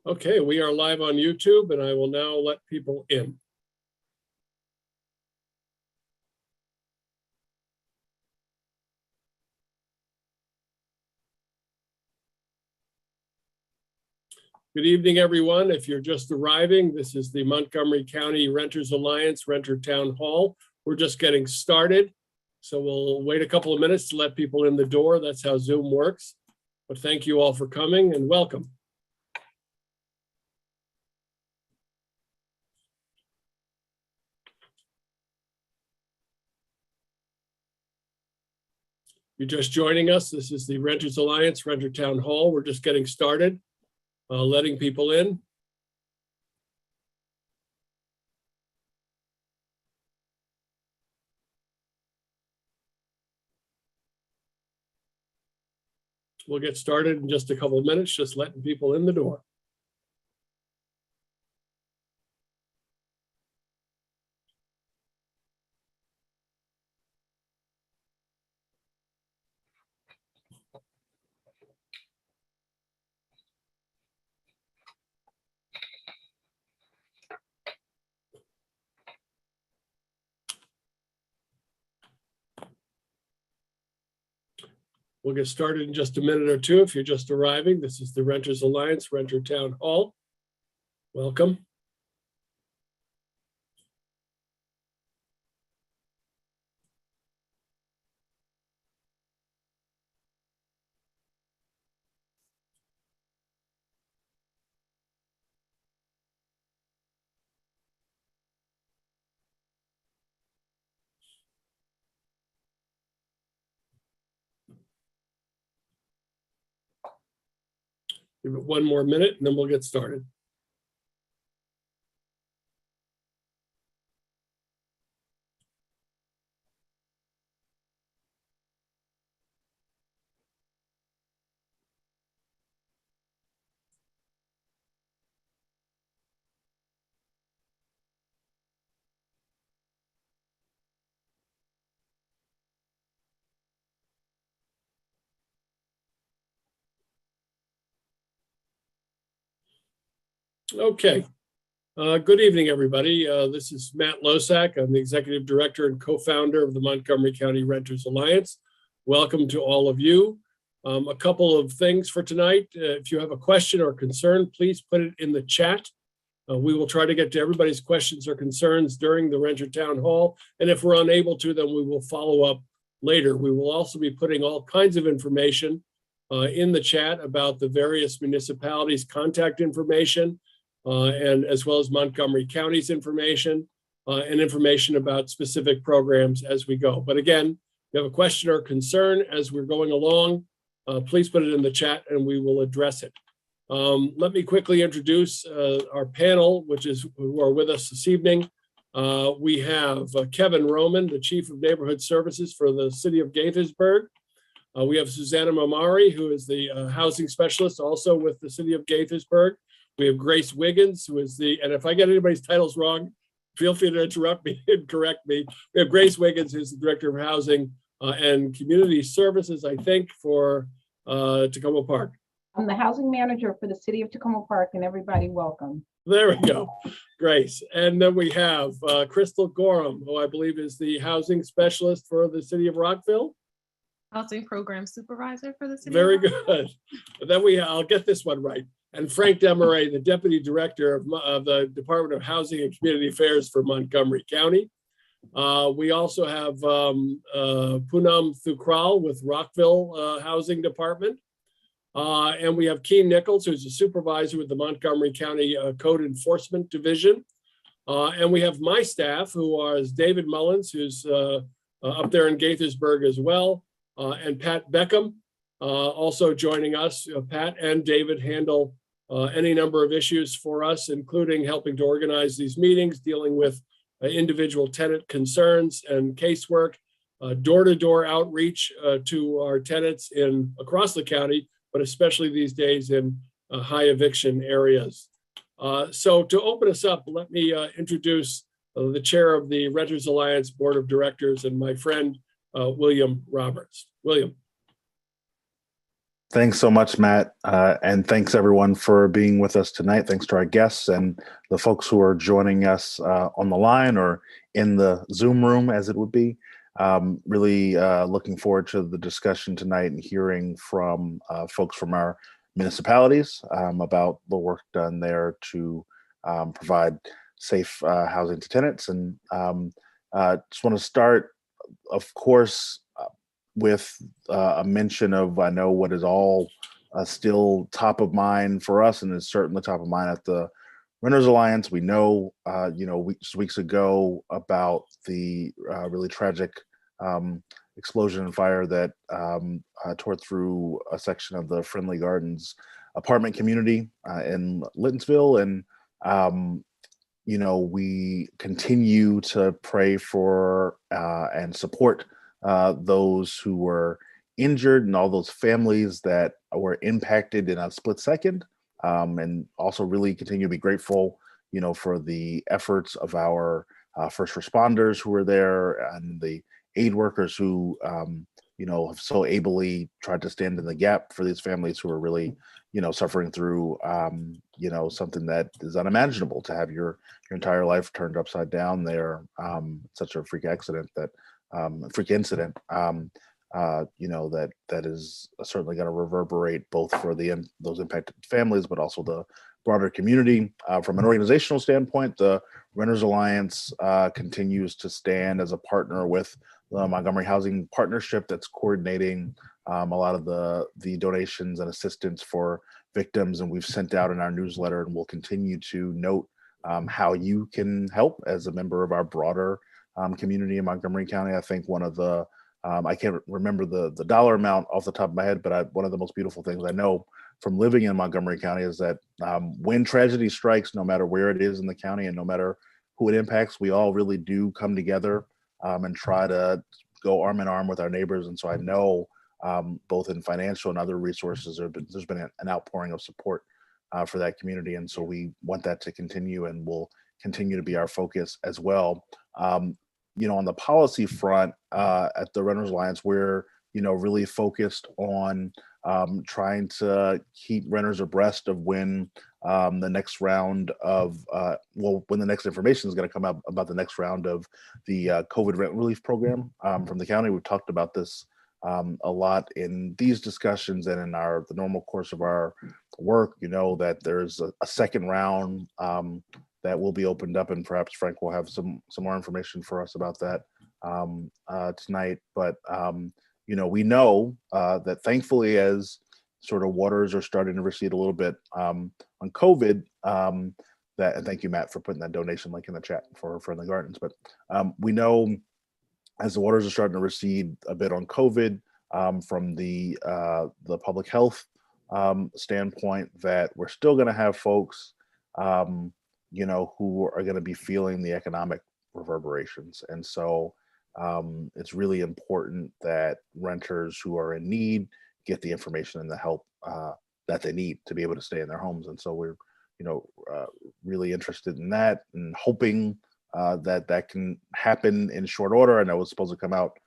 Okay, we are live on YouTube and I will now let people in. Good evening, everyone. If you're just arriving, this is the Montgomery County Renters Alliance Renter Town Hall. We're just getting started, so we'll wait a couple of minutes to let people in the door. That's how Zoom works. But thank you all for coming and welcome. You're just joining us. This is the Renters Alliance Renter Town Hall. We're just getting started, letting people in. We'll get started in just a couple of minutes, just letting people in the door. We'll get started in just a minute or two. If you're just arriving, this is the Renters Alliance Renter Town Hall. Welcome. Give it one more minute and then we'll get started. Okay. Good evening, everybody. This is Matt Losak. I'm the Executive Director and Co-Founder of the Montgomery County Renters Alliance. Welcome to all of you. A couple of things for tonight. If you have a question or concern, please put it in the chat. We will try to get to everybody's questions or concerns during the Renter Town Hall. And if we're unable to, then we will follow up later. We will also be putting all kinds of information in the chat about the various municipalities' contact information, and as well as Montgomery County's information and information about specific programs as we go. But again, if you have a question or concern as we're going along, please put it in the chat and we will address it. Let me quickly introduce our panel, who are with us this evening. We have Kevin Roman, the Chief of Neighborhood Services for the City of Gaithersburg. We have Susanna Mamari, who is the Housing Specialist also with the City of Gaithersburg. We have Grace Wiggins, who is and if I get anybody's titles wrong, feel free to interrupt me and correct me. We have Grace Wiggins, who's the Director of Housing and Community Services, I think, for Takoma Park. I'm the Housing Manager for the City of Takoma Park, and everybody welcome. There we go, Grace. And then we have Crystal Gorham, who I believe is the Housing Specialist for the City of Rockville. Housing Program Supervisor for the City. Very good. And then I'll get this one right. And Frank Demaray, the Deputy Director of the Department of Housing and Community Affairs for Montgomery County. We also have Poonam Thukral with Rockville Housing Department. And we have Keen Nichols, who's a supervisor with the Montgomery County Code Enforcement Division. And we have my staff, who is David Mullins, who's up there in Gaithersburg as well, and Pat Beckham. Also joining us. Pat and David handle any number of issues for us, including helping to organize these meetings, dealing with individual tenant concerns and casework, door-to-door outreach to our tenants across the county, but especially these days in high eviction areas. So to open us up, let me introduce the chair of the Renters Alliance Board of Directors and my friend, William Roberts. William. Thanks so much, Matt. And thanks everyone for being with us tonight. Thanks to our guests and the folks who are joining us on the line or in the Zoom room, as it would be. Really looking forward to the discussion tonight and hearing from folks from our municipalities about the work done there to provide safe housing to tenants. And just want to start, of course, with a mention of, I know what is all still top of mind for us, and is certainly top of mind at the Renters Alliance. We know, weeks ago about the really tragic explosion and fire that tore through a section of the Friendly Gardens apartment community in Littonsville. And, we continue to pray for and support those who were injured and all those families that were impacted in a split second, and also really continue to be grateful, for the efforts of our first responders who were there and the aid workers who, have so ably tried to stand in the gap for these families who are really, suffering through, something that is unimaginable, to have your entire life turned upside down there. Such a freak accident that freak incident, that is certainly going to reverberate both for those impacted families, but also the broader community. From an organizational standpoint, the Renters Alliance continues to stand as a partner with the Montgomery Housing Partnership that's coordinating a lot of the donations and assistance for victims. And we've sent out in our newsletter, and we'll continue to note how you can help as a member of our broader community in Montgomery County. I think one of the, I can't remember the dollar amount off the top of my head, but one of the most beautiful things I know from living in Montgomery County is that when tragedy strikes, no matter where it is in the county and no matter who it impacts, we all really do come together and try to go arm in arm with our neighbors. And so I know both in financial and other resources, there's been an outpouring of support for that community. And so we want that to continue, and will continue to be our focus as well. On the policy front, at the Renters Alliance, we're really focused on trying to keep renters abreast of when the next round of when the next information is going to come out about the next round of the COVID rent relief program from the county. We've talked about this a lot in these discussions and in the normal course of our work. That there's a second round that will be opened up, and perhaps Frank will have some more information for us about that tonight. But we know that thankfully, as sort of waters are starting to recede a little bit on COVID, and thank you, Matt, for putting that donation link in the chat for Friendly Gardens. But we know as the waters are starting to recede a bit on COVID, from the public health standpoint, that we're still going to have folks who are going to be feeling the economic reverberations. And so it's really important that renters who are in need get the information and the help that they need to be able to stay in their homes. And so we're, really interested in that, and hoping that can happen in short order. I know it's supposed to come out,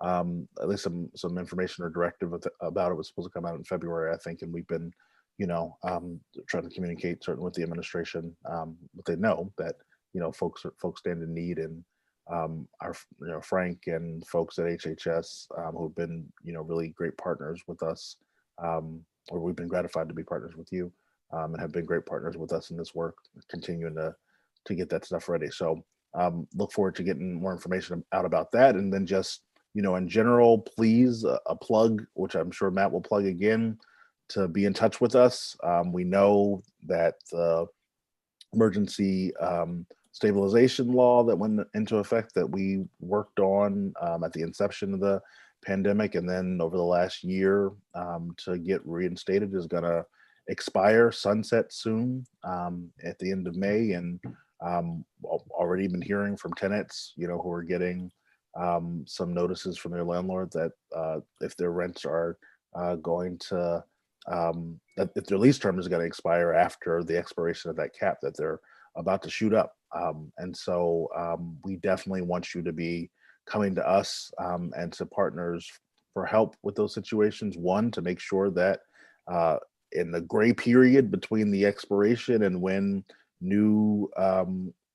at least some information or directive about it was supposed to come out in February, I think, and we've been trying to communicate certainly with the administration, but they know that folks stand in need. And our Frank and folks at HHS who've been really great partners with us, or we've been gratified to be partners with you, and have been great partners with us in this work, continuing to get that stuff ready. So look forward to getting more information out about that. And then just in general, please, a plug, which I'm sure Matt will plug again, to be in touch with us. We know that the emergency stabilization law that went into effect, that we worked on at the inception of the pandemic, and then over the last year to get reinstated, is going to expire, sunset soon at the end of May. And already been hearing from tenants, who are getting some notices from their landlord that if their rents are going to that if their lease term is going to expire after the expiration of that cap, that they're about to shoot up. And so we definitely want you to be coming to us and to partners for help with those situations. One, to make sure that in the gray period between the expiration and when new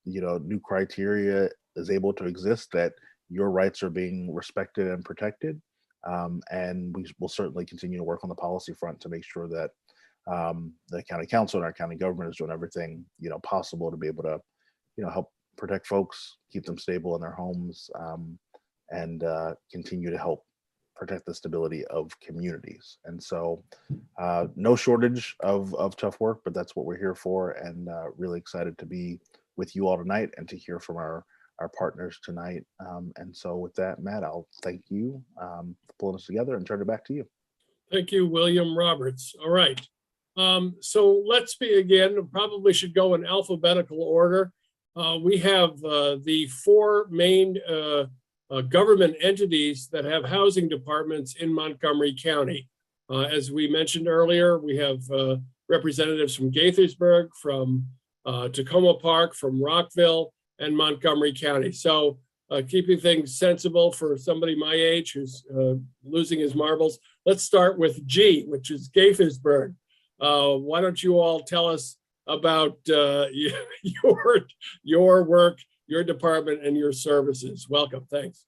new criteria is able to exist, that your rights are being respected and protected. And we will certainly continue to work on the policy front to make sure that the county council and our county government is doing everything possible to be able to help protect folks, keep them stable in their homes, and continue to help protect the stability of communities. And so no shortage of tough work, but that's what we're here for, and really excited to be with you all tonight and to hear from our partners tonight. And so with that, Matt, I'll thank you for pulling us together and turn it back to you. Thank you, William Roberts. All right. So let's begin. Probably should go in alphabetical order. We have the four main government entities that have housing departments in Montgomery County. As we mentioned earlier, we have representatives from Gaithersburg, from Takoma Park, from Rockville, and Montgomery County. So keeping things sensible for somebody my age who's losing his marbles, let's start with G, which is Gaithersburg. Why don't you all tell us about your work, your department, and your services? Welcome. Thanks.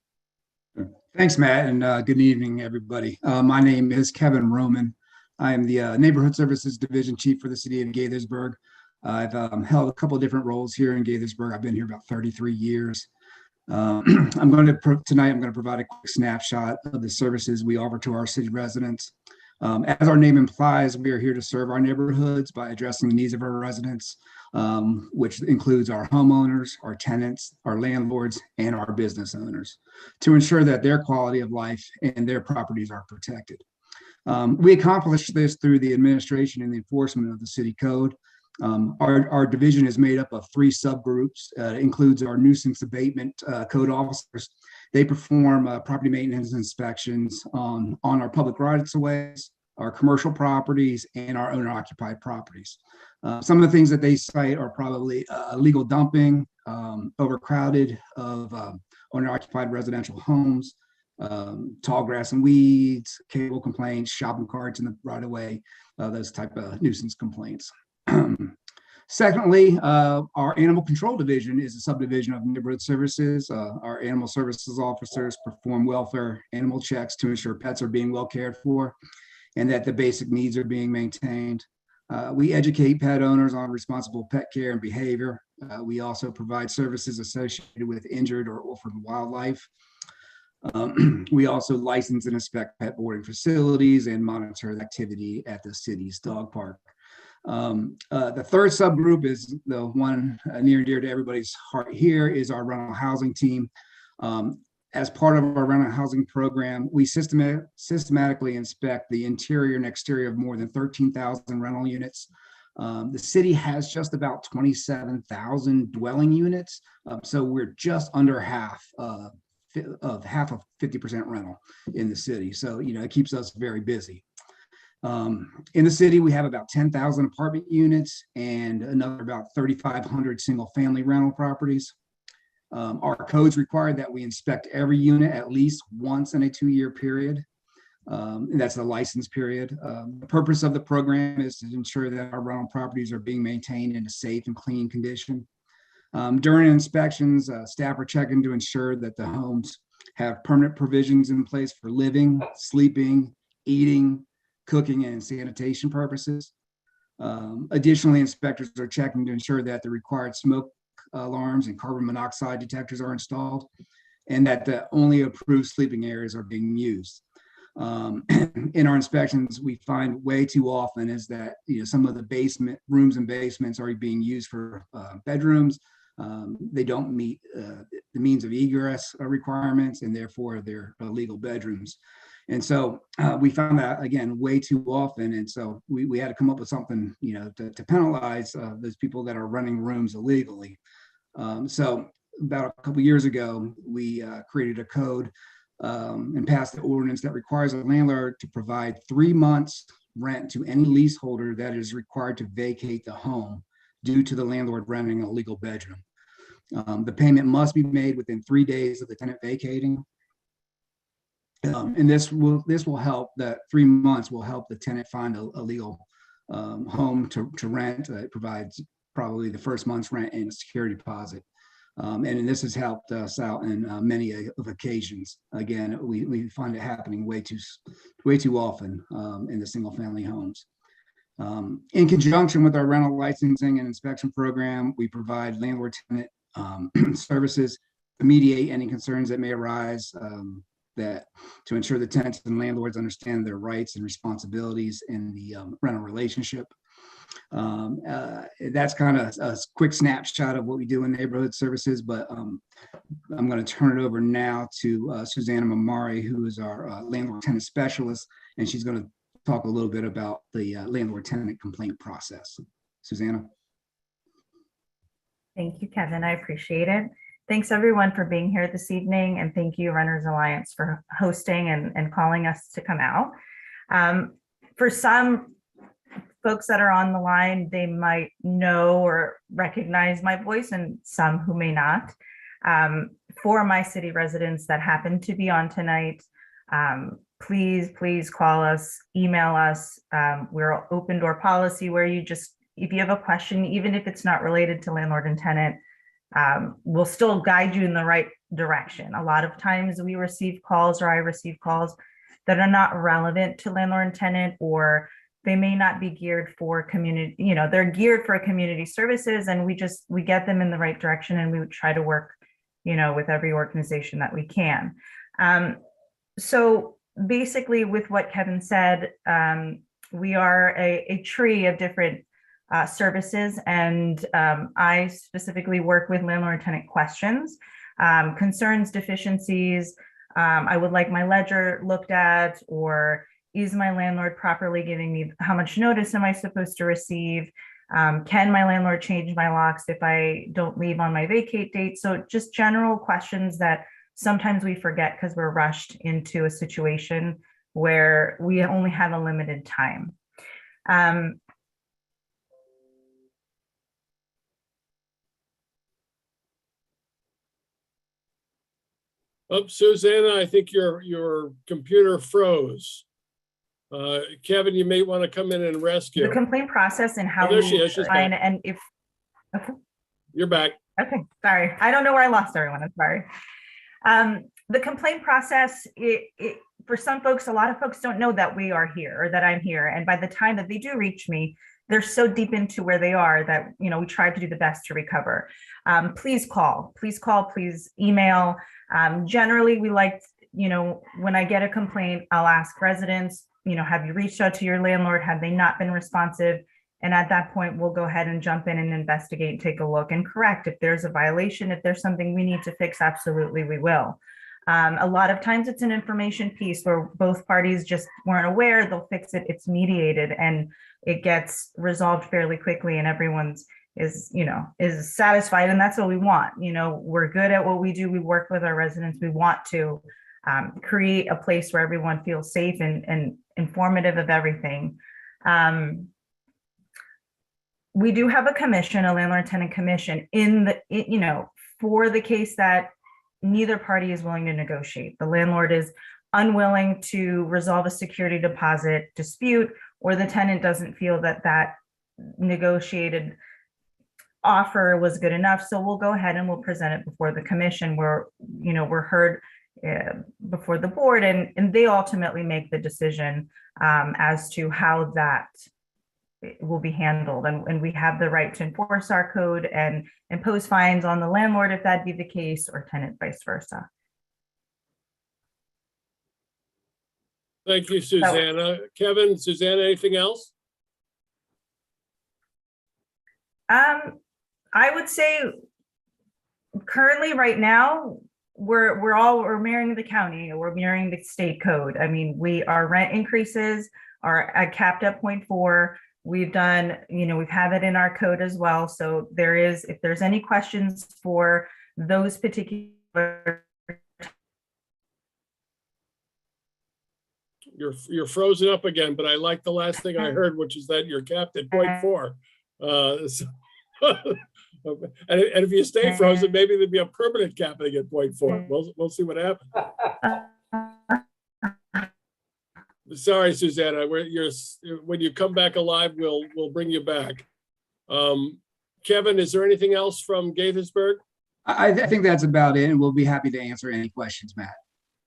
Thanks, Matt, and good evening, everybody. My name is Kevin Roman. I am the Neighborhood Services Division Chief for the City of Gaithersburg. I've held a couple of different roles here in Gaithersburg. I've been here about 33 years. Tonight I'm going to provide a quick snapshot of the services we offer to our city residents. As our name implies, we are here to serve our neighborhoods by addressing the needs of our residents, which includes our homeowners, our tenants, our landlords, and our business owners, to ensure that their quality of life and their properties are protected. We accomplish this through the administration and the enforcement of the city code. Our division is made up of three subgroups. It includes our nuisance abatement code officers. They perform property maintenance inspections on our public rights of ways, our commercial properties, and our owner-occupied properties. Some of the things that they cite are probably illegal dumping, overcrowded of owner-occupied residential homes, tall grass and weeds, cable complaints, shopping carts in the right-of-way, those type of nuisance complaints. Secondly, our animal control division is a subdivision of neighborhood services. Our animal services officers perform welfare animal checks to ensure pets are being well cared for and that the basic needs are being maintained. We educate pet owners on responsible pet care and behavior. We also provide services associated with injured or orphaned wildlife. We also license and inspect pet boarding facilities and monitor the activity at the city's dog park. The third subgroup is the one near and dear to everybody's heart here, is our rental housing team. As part of our rental housing program, we systematically inspect the interior and exterior of more than 13,000 rental units. The city has just about 27,000 dwelling units, so we're just under half of 50% rental in the city. So, it keeps us very busy. In the city, we have about 10,000 apartment units and another about 3,500 single family rental properties. Our codes require that we inspect every unit at least once in a 2-year period. And that's the license period. The purpose of the program is to ensure that our rental properties are being maintained in a safe and clean condition. During inspections, staff are checking to ensure that the homes have permanent provisions in place for living, sleeping, eating, cooking, and sanitation purposes. Additionally, inspectors are checking to ensure that the required smoke alarms and carbon monoxide detectors are installed and that the only approved sleeping areas are being used. In our inspections, we find way too often is that some of the basement rooms and basements are being used for bedrooms. They don't meet the means of egress requirements, and therefore they're illegal bedrooms. And so we found that, again, way too often. And so we had to come up with something, to penalize those people that are running rooms illegally. So about a couple of years ago, we created a code and passed the ordinance that requires a landlord to provide 3 months rent to any leaseholder that is required to vacate the home due to the landlord renting a legal bedroom. The payment must be made within 3 days of the tenant vacating. And this will help, that 3 months will help the tenant find a legal home to rent. It provides probably the first month's rent and a security deposit. And this has helped us out in many of occasions. Again, we find it happening way too often in the single family homes. In conjunction with our rental licensing and inspection program, we provide landlord-tenant services to mediate any concerns that may arise, that to ensure the tenants and landlords understand their rights and responsibilities in the rental relationship. That's kind of a quick snapshot of what we do in neighborhood services, but I'm going to turn it over now to Susanna Mamari, who is our landlord-tenant specialist, and she's going to talk a little bit about the landlord-tenant complaint process. Susanna. Thank you, Kevin. I appreciate it. Thanks everyone for being here this evening, and thank you Renters Alliance for hosting and calling us to come out. For some folks that are on the line, they might know or recognize my voice, and some who may not. For my city residents that happen to be on tonight, please call us, email us. We're open door policy where you just, if you have a question, even if it's not related to landlord and tenant, we'll still guide you in the right direction. A lot of times we receive calls, or I receive calls that are not relevant to landlord and tenant, or they may not be geared for community, they're geared for community services, and we get them in the right direction, and we would try to work, with every organization that we can. So basically with what Kevin said, we are a tree of different services, and I specifically work with landlord-tenant questions, concerns, deficiencies. I would like my ledger looked at, or is my landlord properly giving me, how much notice am I supposed to receive? Can my landlord change my locks if I don't leave on my vacate date? So just general questions that sometimes we forget because we're rushed into a situation where we only have a limited time. Oh, Susanna, I think your computer froze. Kevin, you may want to come in and rescue. The complaint process and how there she is. She's back. and if, okay. You're back. Okay, sorry. I don't know where I lost everyone. I'm sorry. The complaint process, for some folks, a lot of folks don't know that we are here or that I'm here. And by the time that they do reach me, they're so deep into where they are that, we try to do the best to recover. Please call, please email. Generally, we like, when I get a complaint, I'll ask residents, have you reached out to your landlord? Have they not been responsive? And at that point, we'll go ahead and jump in and investigate, take a look and correct. If there's a violation, if there's something we need to fix, absolutely we will. A lot of times it's an information piece where both parties just weren't aware, they'll fix it, it's mediated, and it gets resolved fairly quickly, and everyone's is satisfied, and that's what we want. We're good at what we do. We work with our residents. We want to create a place where everyone feels safe and informative of everything. We do have a commission, a landlord-tenant commission, for the case that neither party is willing to negotiate. The landlord is unwilling to resolve a security deposit dispute, or the tenant doesn't feel that negotiated offer was good enough. So we'll go ahead and we'll present it before the commission, where we're heard before the board, and they ultimately make the decision as to how that will be handled. And we have the right to enforce our code and impose fines on the landlord if that be the case, or tenant, vice versa. Thank you, Susanna. Kevin, Susanna, anything else? I would say currently right now, we're mirroring the county, we're mirroring the state code. I mean, our rent increases are capped at 0.4. We've done, we've had it in our code as well. So if there's any questions for those particular. You're frozen up again, but I like the last thing I heard, which is that you're capped at 0.4. And if you stay frozen, maybe there'd be a permanent capping at 0.4. We'll see what happens. Sorry, Susanna, when you come back alive, we'll bring you back. Kevin, is there anything else from Gaithersburg? I think that's about it, and we'll be happy to answer any questions, Matt.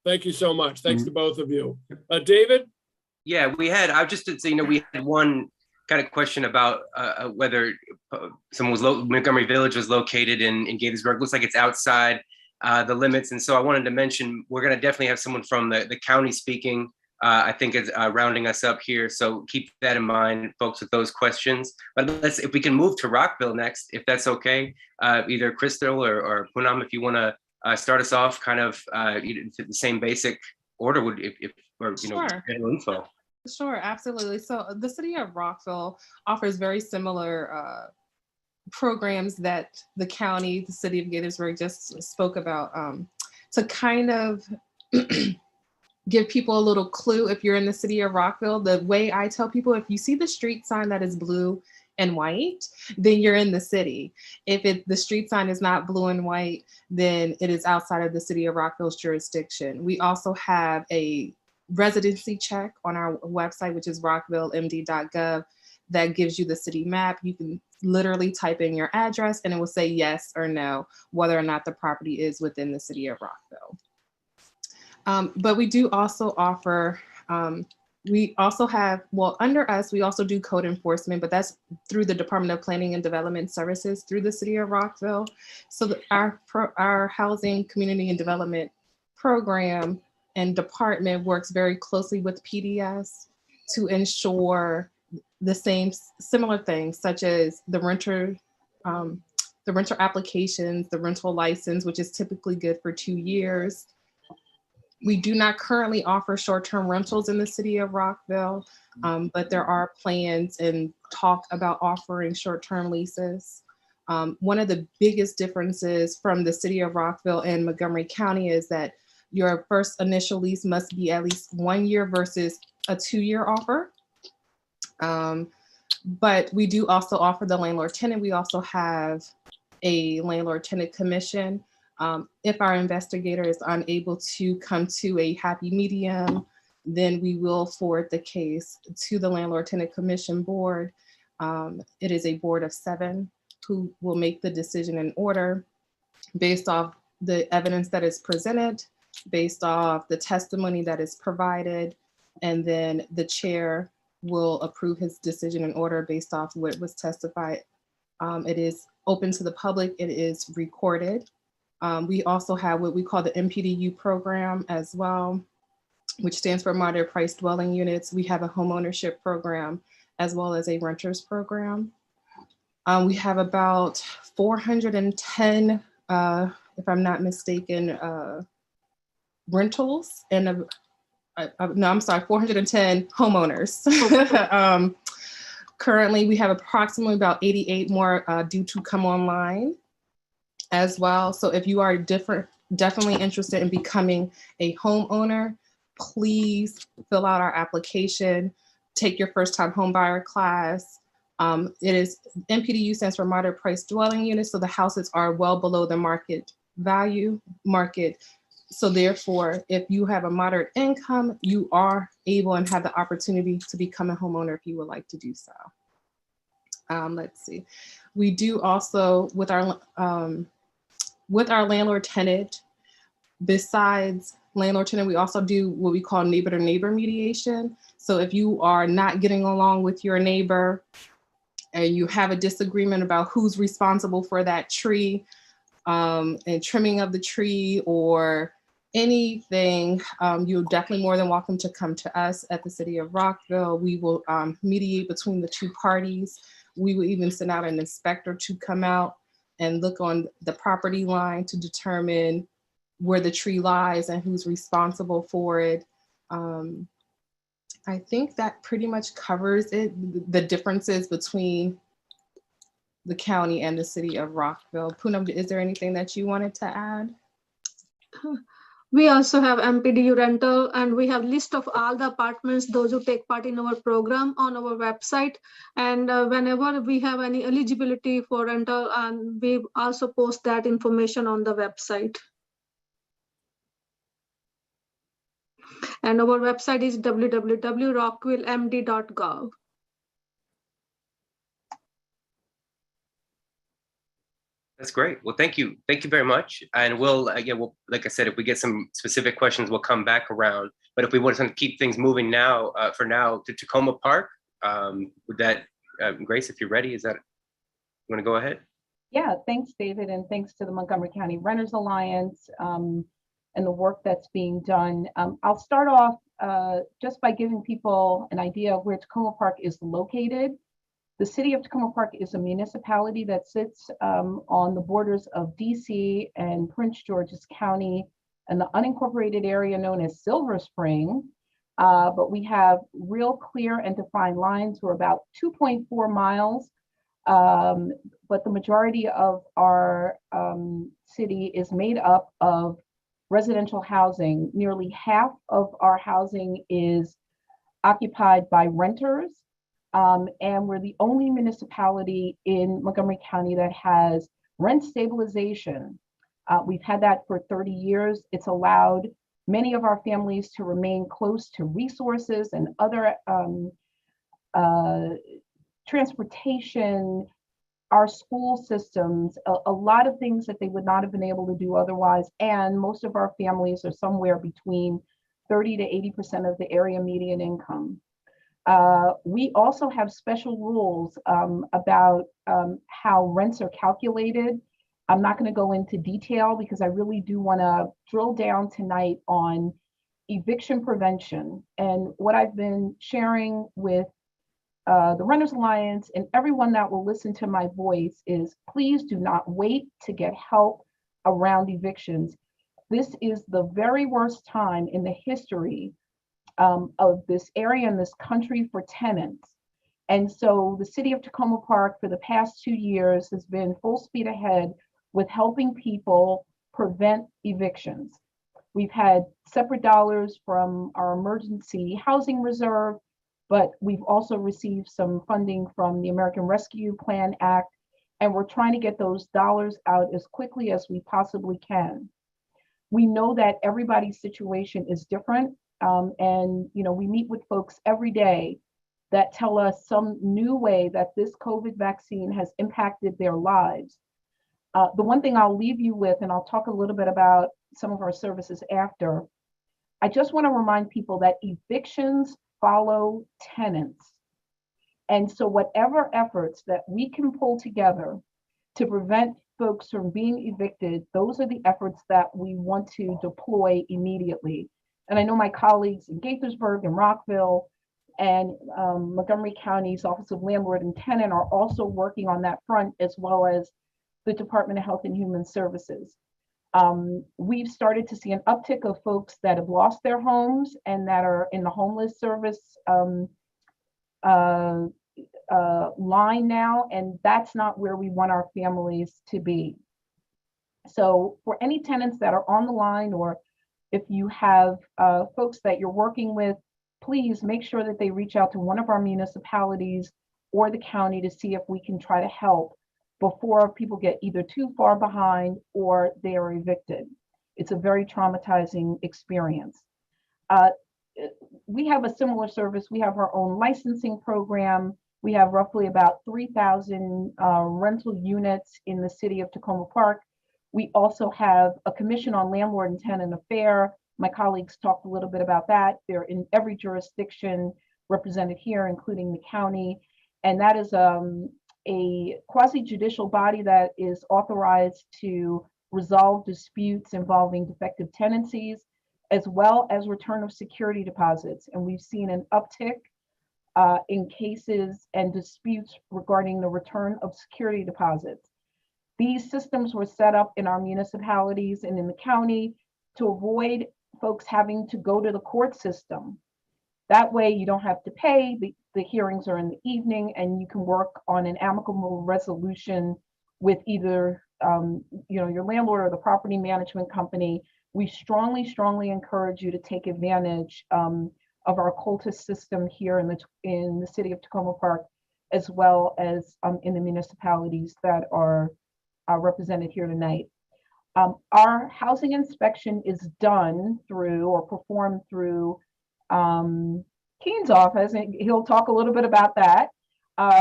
Thank you so much. Thanks to both of you. David? Yeah, I just did say, we had one kind of question about whether Montgomery Village was located in Gaithersburg. Looks like it's outside the limits. And so I wanted to mention, we're going to definitely have someone from the county speaking. I think it's rounding us up here. So keep that in mind, folks, with those questions. But if we can move to Rockville next, if that's okay, either Crystal or Poonam, if you want to start us off kind of the same basic order, Sure. general info. Sure, absolutely. So the city of Rockville offers very similar programs that the county, the city of Gaithersburg just spoke about, to kind of give people a little clue. If you're in the city of Rockville, the way I tell people, if you see the street sign that is blue and white, then you're in the city. If the street sign is not blue and white, then it is outside of the city of Rockville's jurisdiction. We also have a residency check on our website, which is rockvillemd.gov, that gives you the city map. You can literally type in your address and it will say yes or no, whether or not the property is within the city of Rockville. But we do also offer, we also have, under us, we also do code enforcement, but that's through the Department of Planning and Development Services through the city of Rockville. So our Housing, Community and Development Program and department works very closely with PDS to ensure the similar things, such as the renter applications, the rental license, which is typically good for 2 years. We do not currently offer short-term rentals in the city of Rockville, but there are plans and talk about offering short-term leases. One of the biggest differences from the city of Rockville and Montgomery County is that your first initial lease must be at least 1 year versus a 2-year offer. But we do also offer the landlord-tenant. We also have a Landlord-Tenant Commission. If our investigator is unable to come to a happy medium, then we will forward the case to the Landlord-Tenant Commission board. It is a board of 7 who will make the decision in order based off the evidence that is presented, based off the testimony that is provided, and then the chair will approve his decision in order based off what was testified. It is open to the public, it is recorded. We also have what we call the Mpdu Program as well, which stands for Moderate Price Dwelling Units. We have a homeownership program as well as a renters program. We have about 410, if I'm not mistaken, rentals and no, I'm sorry, 410 homeowners. Currently, we have approximately about 88 more due to come online as well. So if you are definitely interested in becoming a homeowner, please fill out our application, take your first time home buyer class. It is MPDU stands for Moderate Price Dwelling Units. So the houses are well below the market value. So therefore, if you have a moderate income, you are able and have the opportunity to become a homeowner if you would like to do so. Let's see. We do also, with our landlord-tenant, besides landlord-tenant, we also do what we call neighbor-to-neighbor mediation. So if you are not getting along with your neighbor and you have a disagreement about who's responsible for that tree and trimming of the tree or anything, you're definitely more than welcome to come to us at the City of Rockville. We will mediate between the two parties. We will even send out an inspector to come out and look on the property line to determine where the tree lies and who's responsible for it. I think that pretty much covers it, the differences between the county and the City of Rockville. Poonam, is there anything that you wanted to add? We also have MPDU rental, and we have list of all the apartments, those who take part in our program on our website. And whenever we have any eligibility for rental, and we also post that information on the website. And our website is www.rockvillemd.gov. That's great. Well, thank you. Thank you very much. And we'll, again, like I said, if we get some specific questions, we'll come back around. But if we want to keep things moving now, for now, to Takoma Park, with that, Grace, if you're ready, you want to go ahead? Yeah, thanks, David, and thanks to the Montgomery County Renters Alliance and the work that's being done. I'll start off just by giving people an idea of where Takoma Park is located. The city of Takoma Park is a municipality that sits on the borders of DC and Prince George's County and the unincorporated area known as Silver Spring. But we have real clear and defined lines. We're about 2.4 miles. But the majority of our city is made up of residential housing. Nearly half of our housing is occupied by renters. And we're the only municipality in Montgomery County that has rent stabilization. We've had that for 30 years. It's allowed many of our families to remain close to resources and other transportation, our school systems, a lot of things that they would not have been able to do otherwise. And most of our families are somewhere between 30 to 80% of the area median income. We also have special rules about how rents are calculated. I'm not going to go into detail because I really do want to drill down tonight on eviction prevention. And what I've been sharing with the Renters Alliance and everyone that will listen to my voice is please do not wait to get help around evictions. This is the very worst time in the history of this area in this country for tenants. And so the city of Takoma Park for the past 2 years has been full speed ahead with helping people prevent evictions. We've had separate dollars from our emergency housing reserve, but we've also received some funding from the American Rescue Plan Act, and we're trying to get those dollars out as quickly as we possibly can. We know that everybody's situation is different. And we meet with folks every day that tell us some new way that this COVID vaccine has impacted their lives. The one thing I'll leave you with, and I'll talk a little bit about some of our services after, I just want to remind people that evictions follow tenants. And so whatever efforts that we can pull together to prevent folks from being evicted, those are the efforts that we want to deploy immediately. And I know my colleagues in Gaithersburg and Rockville and Montgomery County's Office of Landlord and Tenant are also working on that front, as well as the Department of Health and Human Services. We've started to see an uptick of folks that have lost their homes and that are in the homeless service line now, and that's not where we want our families to be. So for any tenants that are on the line, or if you have folks that you're working with, please make sure that they reach out to one of our municipalities or the county to see if we can try to help before people get either too far behind or they are evicted. It's a very traumatizing experience. We have a similar service. We have our own licensing program. We have roughly about 3,000 rental units in the city of Takoma Park. We also have a commission on landlord and tenant affair. My colleagues talked a little bit about that. They're in every jurisdiction represented here, including the county. And that is a quasi-judicial body that is authorized to resolve disputes involving defective tenancies, as well as return of security deposits. And we've seen an uptick in cases and disputes regarding the return of security deposits. These systems were set up in our municipalities and in the county to avoid folks having to go to the court system. That way you don't have to pay, the hearings are in the evening, and you can work on an amicable resolution with either your landlord or the property management company. We strongly, strongly encourage you to take advantage of our COLTIS system here in the city of Takoma Park, as well as in the municipalities that are represented here tonight. Our housing inspection is done through or performed through Keen's office, and he'll talk a little bit about that.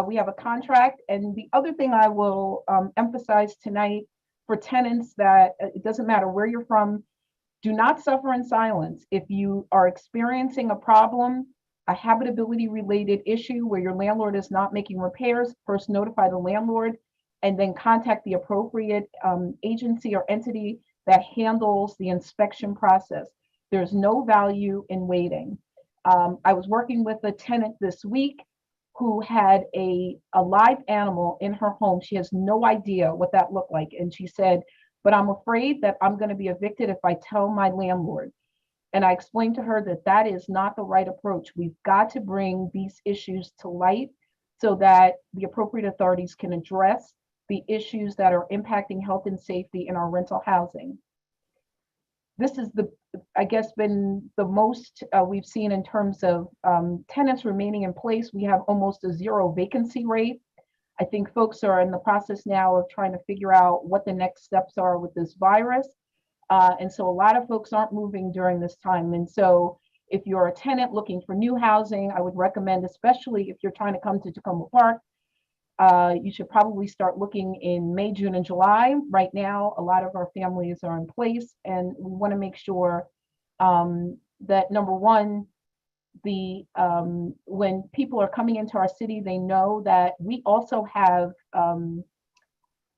We have a contract, and the other thing I will emphasize tonight for tenants that it doesn't matter where you're from, do not suffer in silence. If you are experiencing a problem, a habitability related issue where your landlord is not making repairs, first notify the landlord and then contact the appropriate agency or entity that handles the inspection process. There's no value in waiting. I was working with a tenant this week who had a live animal in her home. She has no idea what that looked like. And she said, but I'm afraid that I'm going to be evicted if I tell my landlord. And I explained to her that that is not the right approach. We've got to bring these issues to light so that the appropriate authorities can address the issues that are impacting health and safety in our rental housing. This is I guess, been the most we've seen in terms of tenants remaining in place. We have almost a 0 vacancy rate. I think folks are in the process now of trying to figure out what the next steps are with this virus. And so a lot of folks aren't moving during this time. And so if you're a tenant looking for new housing, I would recommend, especially if you're trying to come to Takoma Park, you should probably start looking in May, June, and July. Right now, a lot of our families are in place, and we want to make sure that, number one, when people are coming into our city, they know that we also have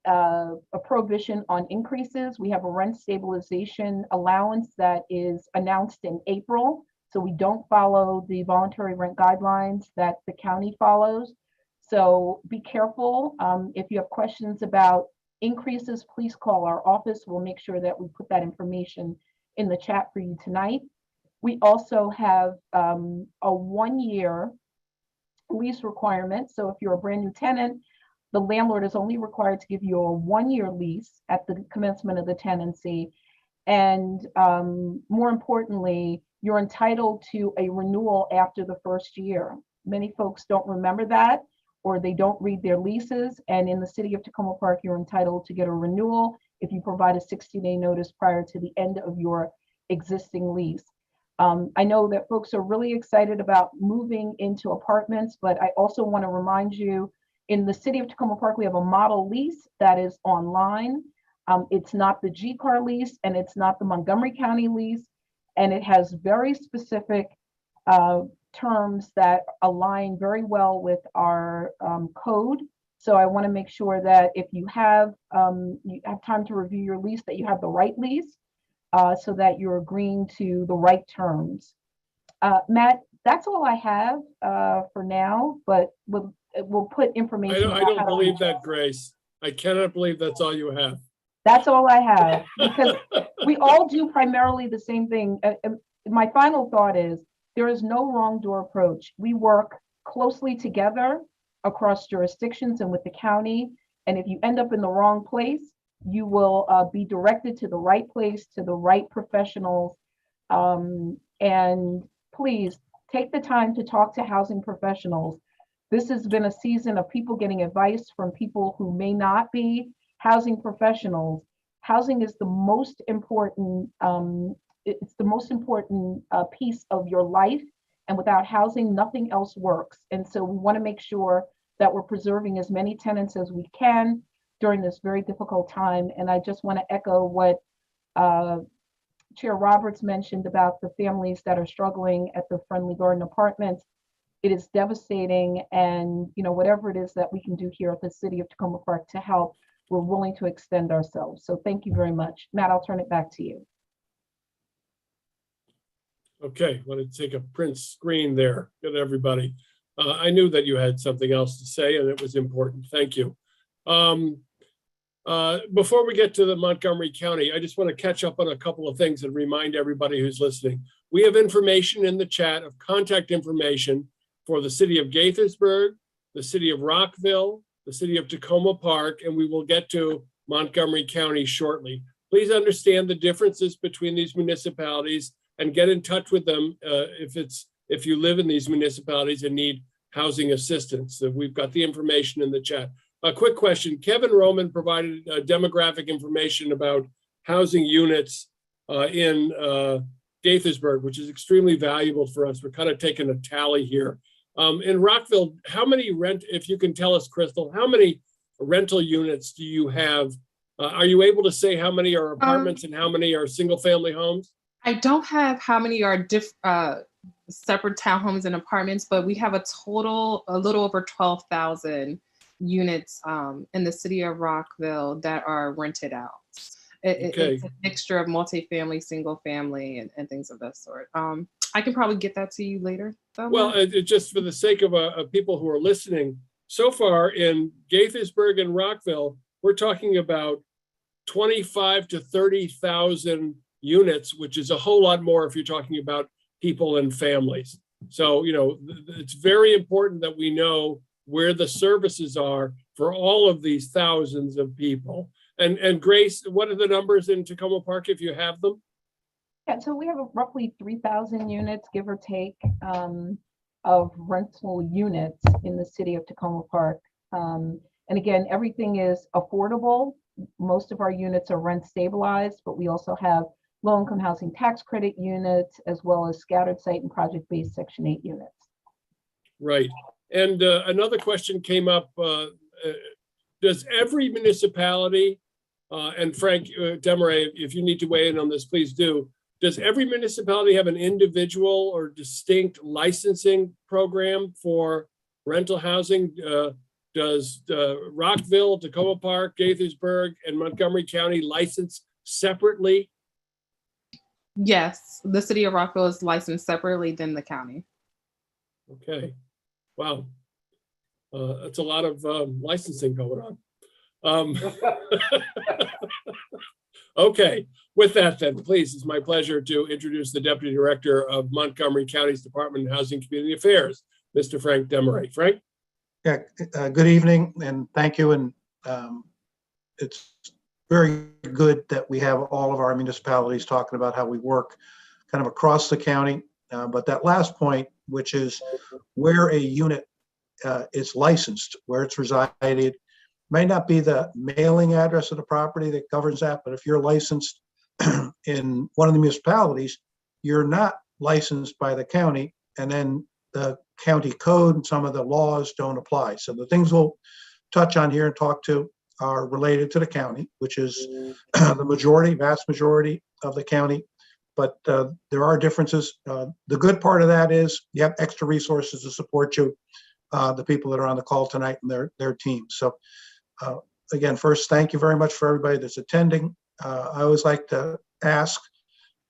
a prohibition on increases. We have a rent stabilization allowance that is announced in April. So we don't follow the voluntary rent guidelines that the county follows. So be careful. If you have questions about increases, please call our office. We'll make sure that we put that information in the chat for you tonight. We also have a 1-year lease requirement. So if you're a brand new tenant, the landlord is only required to give you a 1-year lease at the commencement of the tenancy. And more importantly, you're entitled to a renewal after the first year. Many folks don't remember that, or they don't read their leases. And in the city of Takoma Park, you're entitled to get a renewal if you provide a 60-day notice prior to the end of your existing lease. I know that folks are really excited about moving into apartments, but I also want to remind you, in the city of Takoma Park, we have a model lease that is online. It's not the G-Car lease, and it's not the Montgomery County lease, and it has very specific terms that align very well with our code. So I want to make sure that if you have time to review your lease, that you have the right lease, so that you're agreeing to the right terms. Matt, that's all I have for now, but we'll put information. I don't believe that, Grace. I cannot believe that's all you have. That's all I have, because we all do primarily the same thing. My final thought is there is no wrong door approach. We work closely together across jurisdictions and with the county. And if you end up in the wrong place, you will be directed to the right place, to the right professionals. And please take the time to talk to housing professionals. This has been a season of people getting advice from people who may not be housing professionals. Housing is the most important, it's the most important piece of your life. And without housing, nothing else works. And so we want to make sure that we're preserving as many tenants as we can during this very difficult time. And I just want to echo what Chair Roberts mentioned about the families that are struggling at the Friendly Garden Apartments. It is devastating, and whatever it is that we can do here at the City of Takoma Park to help, we're willing to extend ourselves. So thank you very much. Matt, I'll turn it back to you. Okay, want to take a print screen there. Good, everybody. I knew that you had something else to say, and it was important. Thank you. Before we get to the Montgomery County, I just want to catch up on a couple of things and remind everybody who's listening. We have information in the chat of contact information for the city of Gaithersburg, the city of Rockville, the city of Takoma Park, and we will get to Montgomery County shortly. Please understand the differences between these municipalities and get in touch with them if you live in these municipalities and need housing assistance. So we've got the information in the chat. A quick question. Kevin Roman provided demographic information about housing units in Gaithersburg, which is extremely valuable for us. We're kind of taking a tally here. In Rockville, how many if you can tell us, Crystal, how many rental units do you have? Are you able to say how many are apartments and how many are single family homes? I don't have how many are separate townhomes and apartments, but we have a little over 12,000 units in the city of Rockville that are rented out. It's a mixture of multifamily, single family, and things of that sort. I can probably get that to you later. Well, just for the sake of people who are listening, so far in Gaithersburg and Rockville, we're talking about 25 to 30,000 units, which is a whole lot more if you're talking about people and families. So, you know, it's very important that we know where the services are for all of these thousands of people. And Grace, what are the numbers in Takoma Park if you have them? Yeah, so we have roughly 3,000 units, give or take, of rental units in the city of Takoma Park. And again, everything is affordable. Most of our units are rent stabilized, but we also have low-income housing tax credit units, as well as scattered site and project-based Section 8 units. Right. And another question came up. Does every municipality, and Frank Demaray, if you need to weigh in on this, please do. Does every municipality have an individual or distinct licensing program for rental housing? Does Rockville, Takoma Park, Gaithersburg, and Montgomery County license separately? Yes, the city of Rockville is licensed separately than the county. Okay, wow. That's a lot of licensing going on. Okay, with that then, please, it's my pleasure to introduce the Deputy Director of Montgomery County's Department of Housing and Community Affairs, Mr. Frank Demaray. Frank? Yeah, good evening and thank you. And it's very good that we have all of our municipalities talking about how we work kind of across the county. But that last point, which is where a unit is licensed, where it's resided, may not be the mailing address of the property that governs that, but if you're licensed in one of the municipalities, you're not licensed by the county, and then the county code and some of the laws don't apply. So the things we'll touch on here and talk to are related to the county, which is the vast majority of the county, but there are differences. The good part of that is you have extra resources to support you, the people that are on the call tonight and their teams. So again, first, thank you very much for everybody that's attending. I always like to ask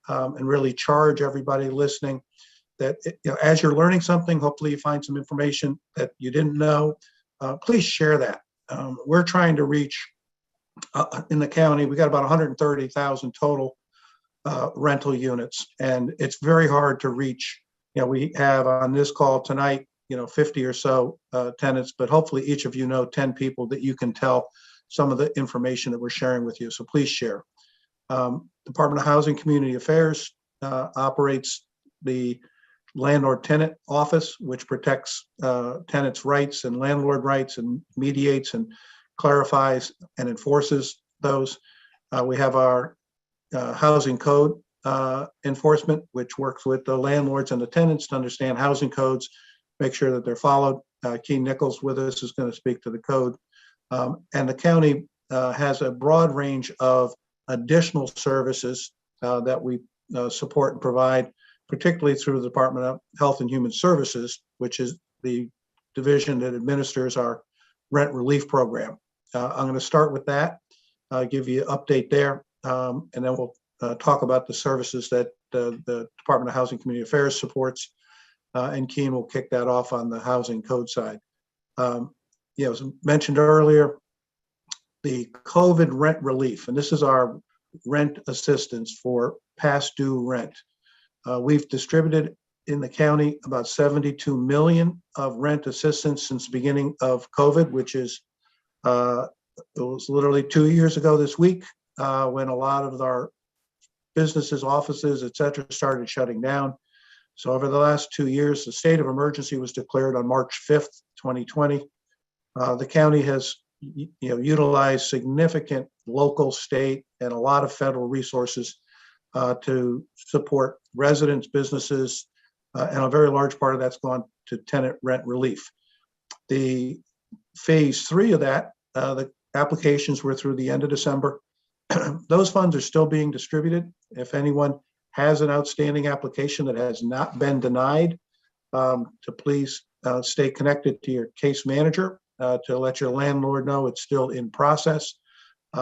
and really charge everybody listening that as you're learning something, hopefully you find some information that you didn't know. Please share that. We're trying to reach in the county, we got about 130,000 total rental units, and it's very hard to reach. We have on this call tonight 50 or so tenants, but hopefully each of you know 10 people that you can tell some of the information that we're sharing with you. So please share. Department of Housing Community Affairs operates the Landlord-Tenant Office, which protects tenants' rights and landlord rights and mediates and clarifies and enforces those. We have our housing code enforcement, which works with the landlords and the tenants to understand housing codes, make sure that they're followed. Keen Nichols with us is going to speak to the code. And the county has a broad range of additional services that we support and provide, particularly through the Department of Health and Human Services, which is the division that administers our rent relief program. I'm going to start with that, give you an update there, and then we'll talk about the services that the Department of Housing and Community Affairs supports. And Keen will kick that off on the housing code side. As mentioned earlier, the COVID rent relief, and this is our rent assistance for past due rent. We've distributed in the county about 72 million of rent assistance since the beginning of COVID, which is, it was literally 2 years ago this week when a lot of our businesses, offices, et cetera, started shutting down. So over the last 2 years, the state of emergency was declared on March 5th, 2020. The county has utilized significant local, state, and a lot of federal resources to support residents, businesses, and a very large part of that's gone to tenant rent relief. The phase 3 of that, the applications were through the end of December. Those funds are still being distributed. If anyone has an outstanding application that has not been denied, to please stay connected to your case manager to let your landlord know it's still in process.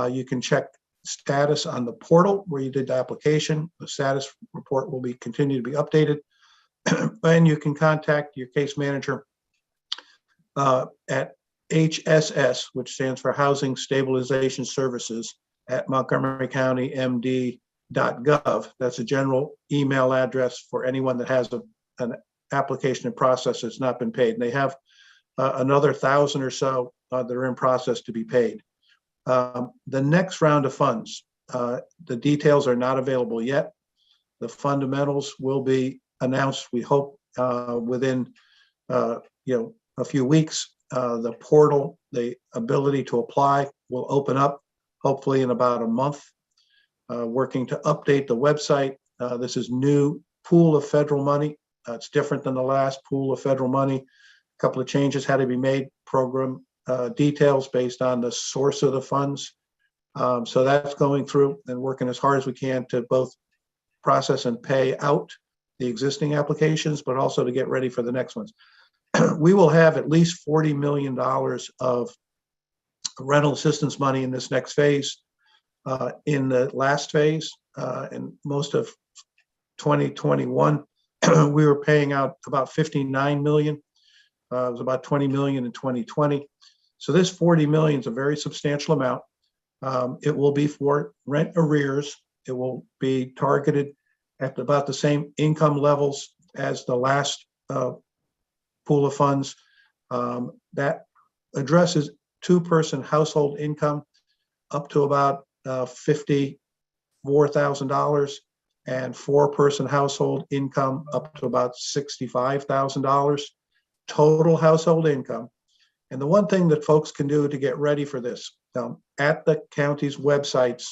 You can check status on the portal where you did the application. The status report will continue to be updated. And you can contact your case manager at HSS, which stands for Housing Stabilization Services, at Montgomery County MD.gov. That's a general email address for anyone that has an application in process that's not been paid. And they have another 1,000 or so that are in process to be paid. The next round of funds, the details are not available yet. The fundamentals will be announced, we hope, within a few weeks. The portal, the ability to apply will open up hopefully in about a month. Working to update the website. This is new pool of federal money. It's different than the last pool of federal money. A couple of changes had to be made, program details based on the source of the funds. So that's going through and working as hard as we can to both process and pay out the existing applications, but also to get ready for the next ones. We will have at least $40 million of rental assistance money in this next phase. In the last phase, and most of 2021, we were paying out about 59 million. It was about 20 million in 2020. So this 40 million is a very substantial amount. It will be for rent arrears. It will be targeted at about the same income levels as the last pool of funds. That addresses two-person household income up to about $54,000 and four-person household income up to about $65,000 total household income. And the one thing that folks can do to get ready for this, at the county's websites,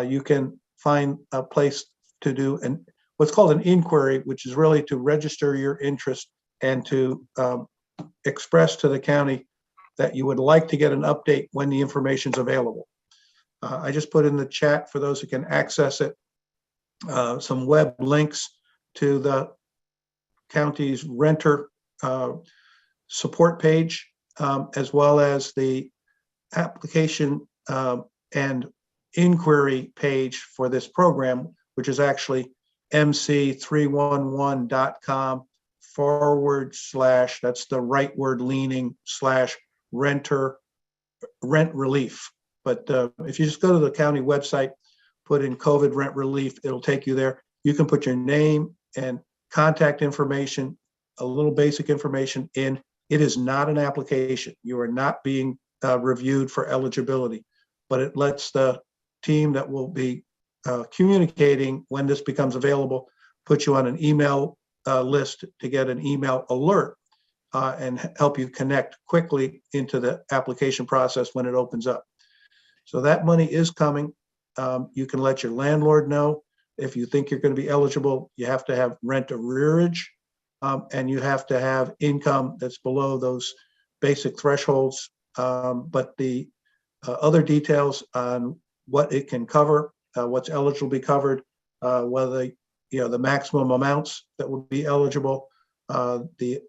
you can find a place to do what's called an inquiry, which is really to register your interest and to express to the county that you would like to get an update when the information's available. I just put in the chat for those who can access it, some web links to the county's renter support page, as well as the application and inquiry page for this program, which is actually mc311.com/, that's the rightward leaning / rent relief. But if you just go to the county website, put in COVID rent relief, it'll take you there. You can put your name and contact information, a little basic information in. It is not an application. You are not being reviewed for eligibility, but it lets the team that will be communicating when this becomes available, put you on an email list to get an email alert and help you connect quickly into the application process when it opens up. So that money is coming. You can let your landlord know if you think you're going to be eligible. You have to have rent arrearage, and you have to have income that's below those basic thresholds. But the other details on what it can cover, what's eligible to be covered, whether the maximum amounts that would be eligible, the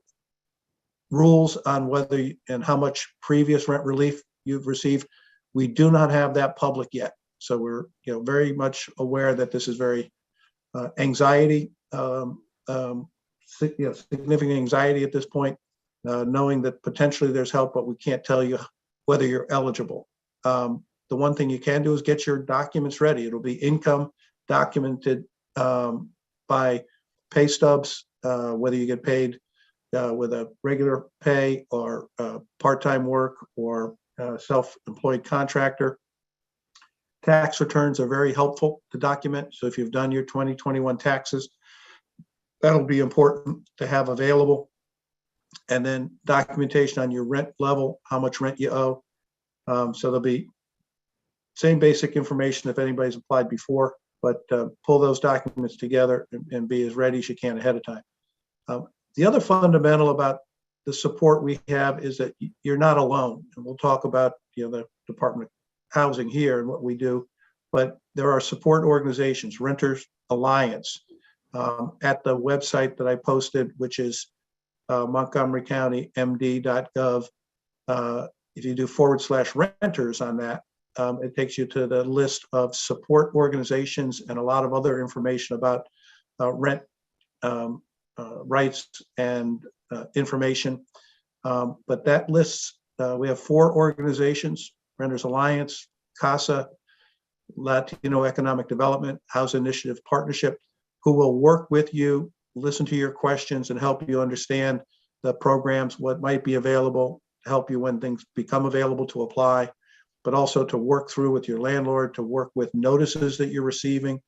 rules on whether and how much previous rent relief you've received. We do not have that public yet. So we're very much aware that this is very anxiety, significant anxiety at this point, knowing that potentially there's help, but we can't tell you whether you're eligible. The one thing you can do is get your documents ready. It'll be income documented by pay stubs, whether you get paid with a regular pay or part-time work or self-employed contractor. Tax returns are very helpful to document. So if you've done your 2021 taxes, that'll be important to have available. And then documentation on your rent level, how much rent you owe. So there'll be same basic information if anybody's applied before, but pull those documents together and be as ready as you can ahead of time. The other fundamental about the support we have is that you're not alone. And we'll talk about the Department of Housing here and what we do, but there are support organizations, Renters Alliance, at the website that I posted, which is Montgomery County MD.gov. If you do /renters on that, it takes you to the list of support organizations and a lot of other information about rent rights and information. But that lists, we have 4 organizations: Renters Alliance, CASA, Latino Economic Development, House Initiative Partnership, who will work with you, listen to your questions, and help you understand the programs, what might be available, help you when things become available to apply, but also to work through with your landlord, to work with notices that you're receiving,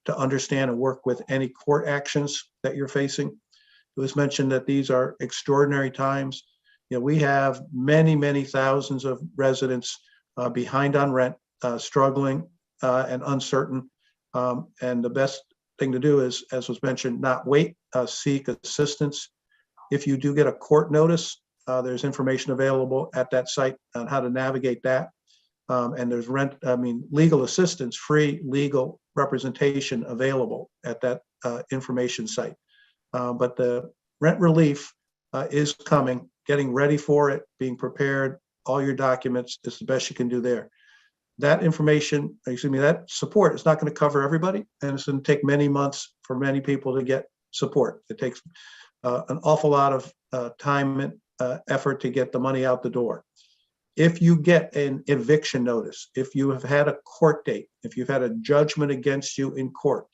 to understand and work with any court actions that you're facing. It was mentioned that these are extraordinary times. We have many, many thousands of residents behind on rent, struggling and uncertain. And the best thing to do is, as was mentioned, not wait, seek assistance. If you do get a court notice, there's information available at that site on how to navigate that. And there's legal assistance, free legal representation available at that information site. But the rent relief is coming, getting ready for it, being prepared, all your documents is the best you can do there. That information, that support is not going to cover everybody, and it's going to take many months for many people to get support. It takes an awful lot of time and effort to get the money out the door. If you get an eviction notice, if you have had a court date, if you've had a judgment against you in court,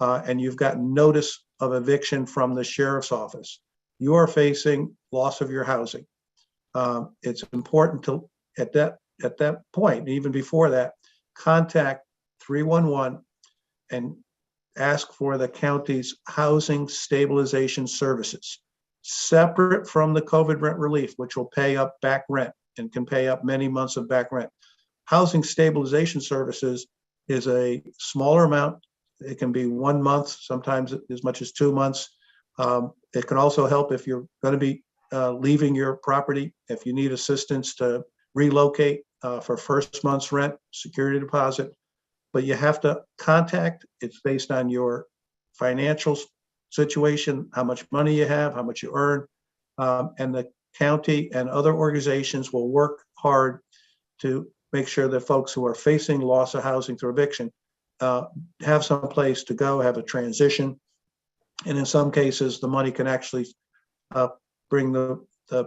and you've got notice of eviction from the sheriff's office, you are facing loss of your housing. It's important to, at that point, even before that, contact 311 and ask for the county's housing stabilization services, separate from the COVID rent relief, which will pay up back rent and can pay up many months of back rent. Housing stabilization services is a smaller amount. It can be 1 month, sometimes as much as 2 months. It can also help if you're going to be leaving your property, if you need assistance to relocate for first month's rent, security deposit. But you have to contact. It's based on your financial situation, how much money you have, how much you earn, and the county and other organizations will work hard to make sure that folks who are facing loss of housing through eviction have some place to go, have a transition. And in some cases, the money can actually bring the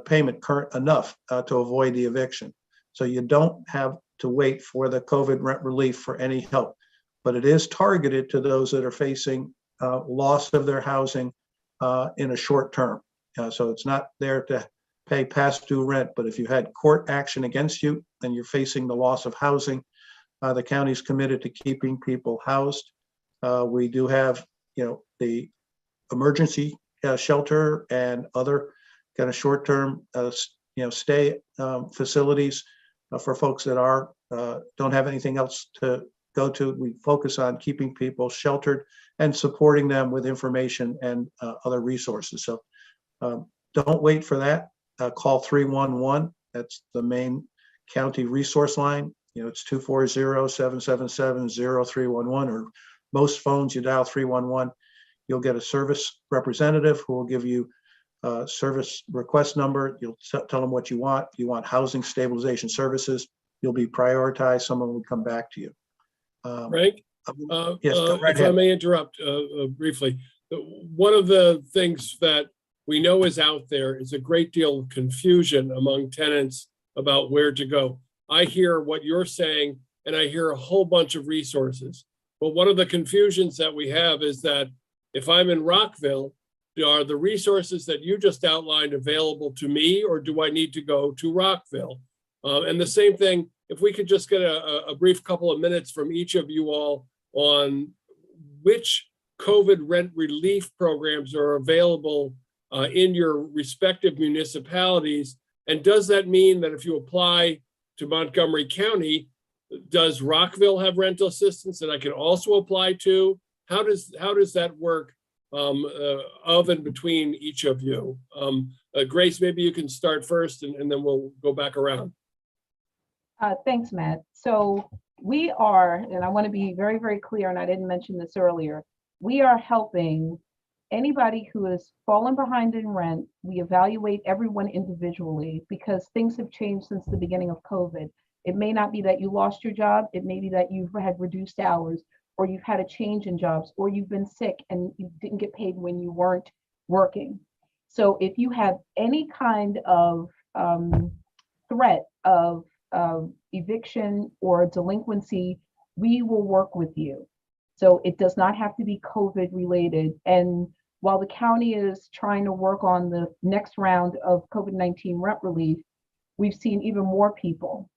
payment current enough to avoid the eviction. So you don't have to wait for the COVID rent relief for any help, but it is targeted to those that are facing loss of their housing in a short term. So it's not there to pay past due rent, but if you had court action against you and you're facing the loss of housing, the county's committed to keeping people housed. We do have, the emergency shelter and other kind of short-term, stay facilities for folks that don't have anything else to go to. We focus on keeping people sheltered and supporting them with information and other resources. So don't wait for that. Call 311. That's the main county resource line. It's 240-777-0311, or most phones you dial 311. You'll get a service representative who will give you a service request number. You'll tell them what you want. If you want housing stabilization services, you'll be prioritized. Someone will come back to you. Frank? Yes, go right if ahead. I may interrupt briefly. One of the things that we know is out there is a great deal of confusion among tenants about where to go. I hear what you're saying, and I hear a whole bunch of resources. But one of the confusions that we have is that if I'm in Rockville, are the resources that you just outlined available to me, or do I need to go to Rockville? And the same thing, if we could just get a brief couple of minutes from each of you all on which COVID rent relief programs are available in your respective municipalities. And does that mean that if you apply to Montgomery County, does Rockville have rental assistance that I can also apply to? How does that work of and between each of you? Grace, maybe you can start first and then we'll go back around. Thanks, Matt. So we are, and I want to be very, very clear, and I didn't mention this earlier, we are helping anybody who has fallen behind in rent. We evaluate everyone individually because things have changed since the beginning of COVID. It may not be that you lost your job. It may be that you've had reduced hours, or you've had a change in jobs, or you've been sick and you didn't get paid when you weren't working. So if you have any kind of threat of eviction or delinquency, we will work with you. So it does not have to be COVID related. And while the county is trying to work on the next round of COVID-19 rent relief, we've seen even more people.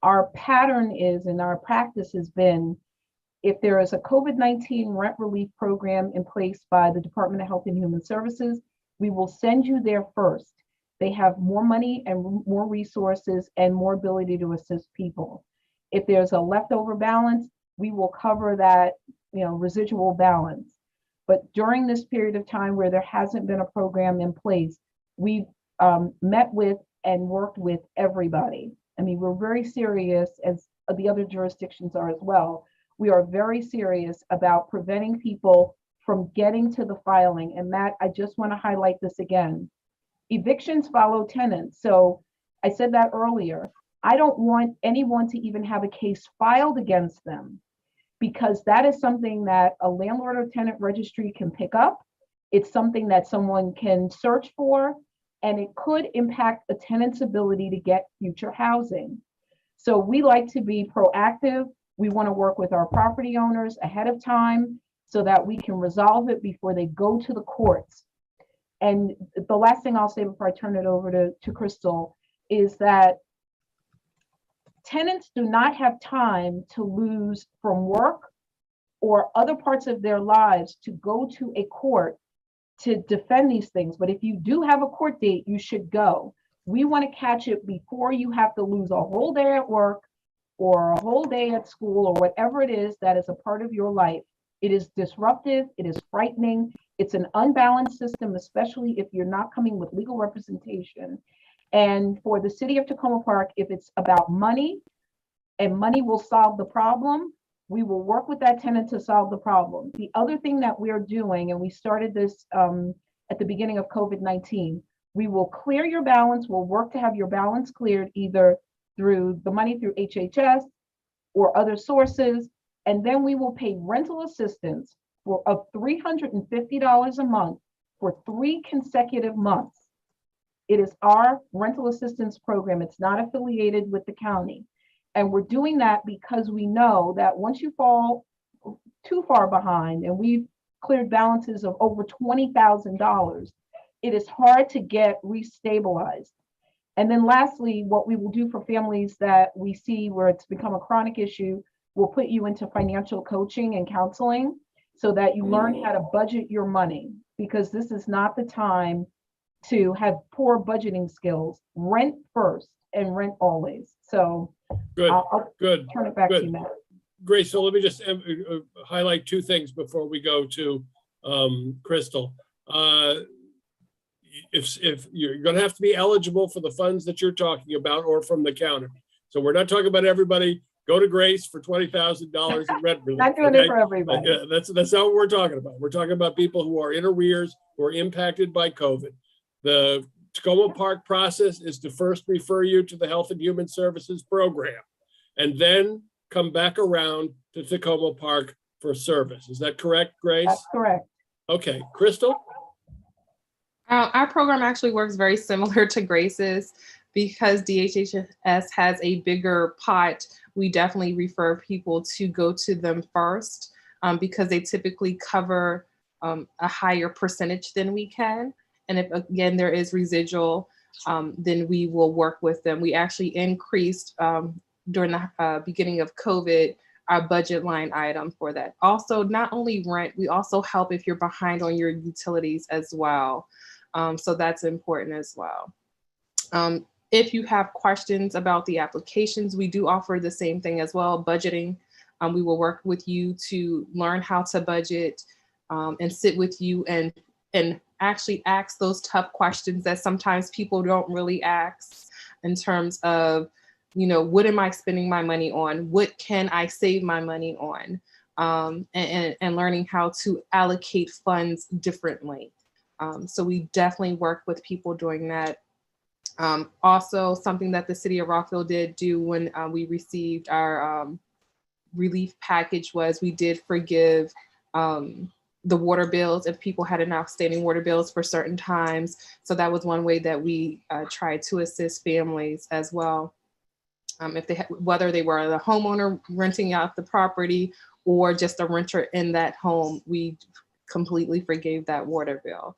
Our pattern is, and our practice has been, if there is a COVID-19 rent relief program in place by the Department of Health and Human Services, we will send you there first. They have more money and more resources and more ability to assist people. If there's a leftover balance, we will cover that, residual balance. But during this period of time where there hasn't been a program in place, we've met with and worked with everybody. I mean, we're very serious, as the other jurisdictions are as well. We are very serious about preventing people from getting to the filing. And Matt, I just want to highlight this again. Evictions follow tenants. So I said that earlier. I don't want anyone to even have a case filed against them, because that is something that a landlord or tenant registry can pick up. It's something that someone can search for, and it could impact a tenant's ability to get future housing. So we like to be proactive. We want to work with our property owners ahead of time so that we can resolve it before they go to the courts. And the last thing I'll say before I turn it over to Crystal is that tenants do not have time to lose from work or other parts of their lives to go to a court to defend these things. But if you do have a court date, you should go. We want to catch it before you have to lose a whole day at work or a whole day at school or whatever it is that is a part of your life. It is disruptive. It is frightening. It's an unbalanced system, especially if you're not coming with legal representation. And for the city of Takoma Park, if it's about money and money will solve the problem, we will work with that tenant to solve the problem. The other thing that we're doing, and we started this at the beginning of COVID-19, we will clear your balance. We'll work to have your balance cleared either through the money through HHS or other sources. And then we will pay rental assistance of $350 a month for 3 consecutive months. It is our rental assistance program. It's not affiliated with the county. And we're doing that because we know that once you fall too far behind, and we've cleared balances of over $20,000, it is hard to get restabilized. And then lastly, what we will do for families that we see where it's become a chronic issue, we'll put you into financial coaching and counseling so that you learn how to budget your money, because this is not the time to have poor budgeting skills. Rent first and rent always. So good, I'll good. Turn it back good. to you, Matt. Great. So let me just highlight 2 things before we go to Crystal. If you're going to have to be eligible for the funds that you're talking about or from the county. So we're not talking about everybody. Go to Grace for $20,000 in rent relief. Not doing it for everybody. Yeah, that's not what we're talking about. We're talking about people who are in arrears, who are impacted by COVID. The Takoma Park process is to first refer you to the Health and Human Services program, and then come back around to Takoma Park for service. Is that correct, Grace? That's correct. Okay, Crystal? Our program actually works very similar to Grace's. Because DHHS has a bigger pot, we definitely refer people to go to them first because they typically cover a higher percentage than we can. And if, again, there is residual, then we will work with them. We actually increased during the beginning of COVID, our budget line item for that. Also, not only rent, we also help if you're behind on your utilities as well. So that's important as well. If you have questions about the applications, we do offer the same thing as well, budgeting. We will work with you to learn how to budget and sit with you and actually ask those tough questions that sometimes people don't really ask in terms of, what am I spending my money on? What can I save my money on? And learning how to allocate funds differently. So we definitely work with people doing that. Also, something that the city of Rockville did do when we received our relief package was we did forgive the water bills if people had an outstanding water bills for certain times. So that was one way that we tried to assist families as well. If they whether they were the homeowner renting out the property or just a renter in that home, we completely forgave that water bill.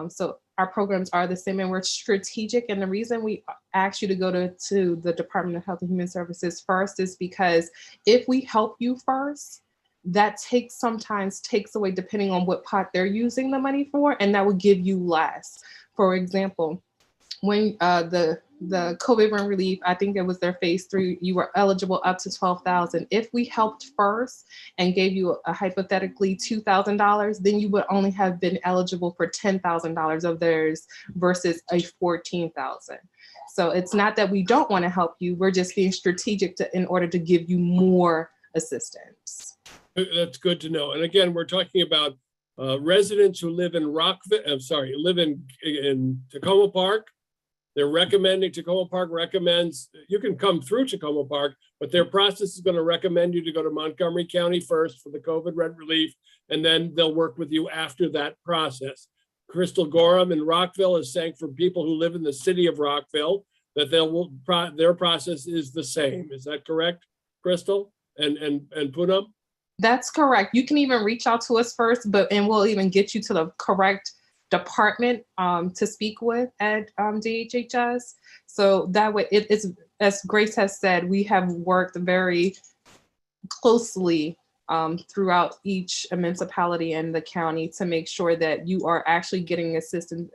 So our programs are the same and we're strategic. And the reason we ask you to go to the Department of Health and Human Services first is because if we help you first, that sometimes takes away depending on what pot they're using the money for, and that will give you less. For example, when the COVID rent relief, I think it was their phase 3, you were eligible up to $12,000. If we helped first and gave you a hypothetically $2,000, then you would only have been eligible for $10,000 of theirs versus a $14,000. So it's not that we don't want to help you, we're just being strategic in order to give you more assistance. That's good to know. And again, we're talking about residents who live in live in Takoma Park. They're recommending, Takoma Park recommends, you can come through Takoma Park, but their process is going to recommend you to go to Montgomery County first for the COVID rent relief, and then they'll work with you after that process. Crystal Gorham in Rockville is saying for people who live in the city of Rockville that their process is the same. Is that correct, Crystal and Poonam? That's correct. You can even reach out to us first, and we'll even get you to the correct department to speak with at DHHS. So that way, it's, as Grace has said, we have worked very closely throughout each municipality and the county to make sure that you are actually getting assistance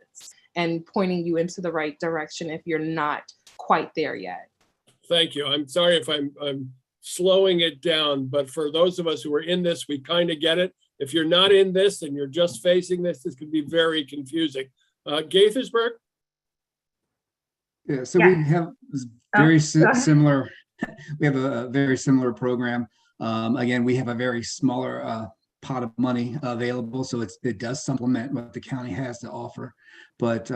and pointing you into the right direction if you're not quite there yet. Thank you. I'm sorry if I'm slowing it down, but for those of us who are in this, we kind of get it. If you're not in this and you're just facing this can be very confusing. Gaithersburg? Yeah, so we have very similar, we have a very similar program. Again, we have a very smaller pot of money available, so it does supplement what the county has to offer. But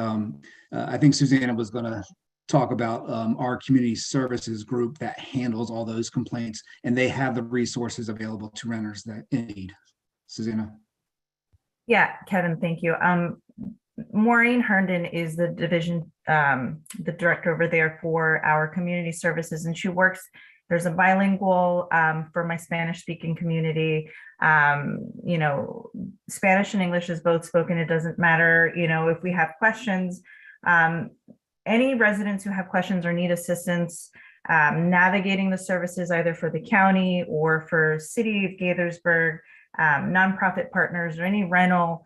I think Susanna was going to talk about our community services group that handles all those complaints, and they have the resources available to renters that need. Susanna. Yeah, Kevin, thank you. Maureen Herndon is the division, the director over there for our community services, and she works, there's a bilingual for my Spanish speaking community. Spanish and English is both spoken, it doesn't matter. If we have questions, any residents who have questions or need assistance navigating the services either for the county or for City of Gaithersburg, nonprofit partners, or any rental,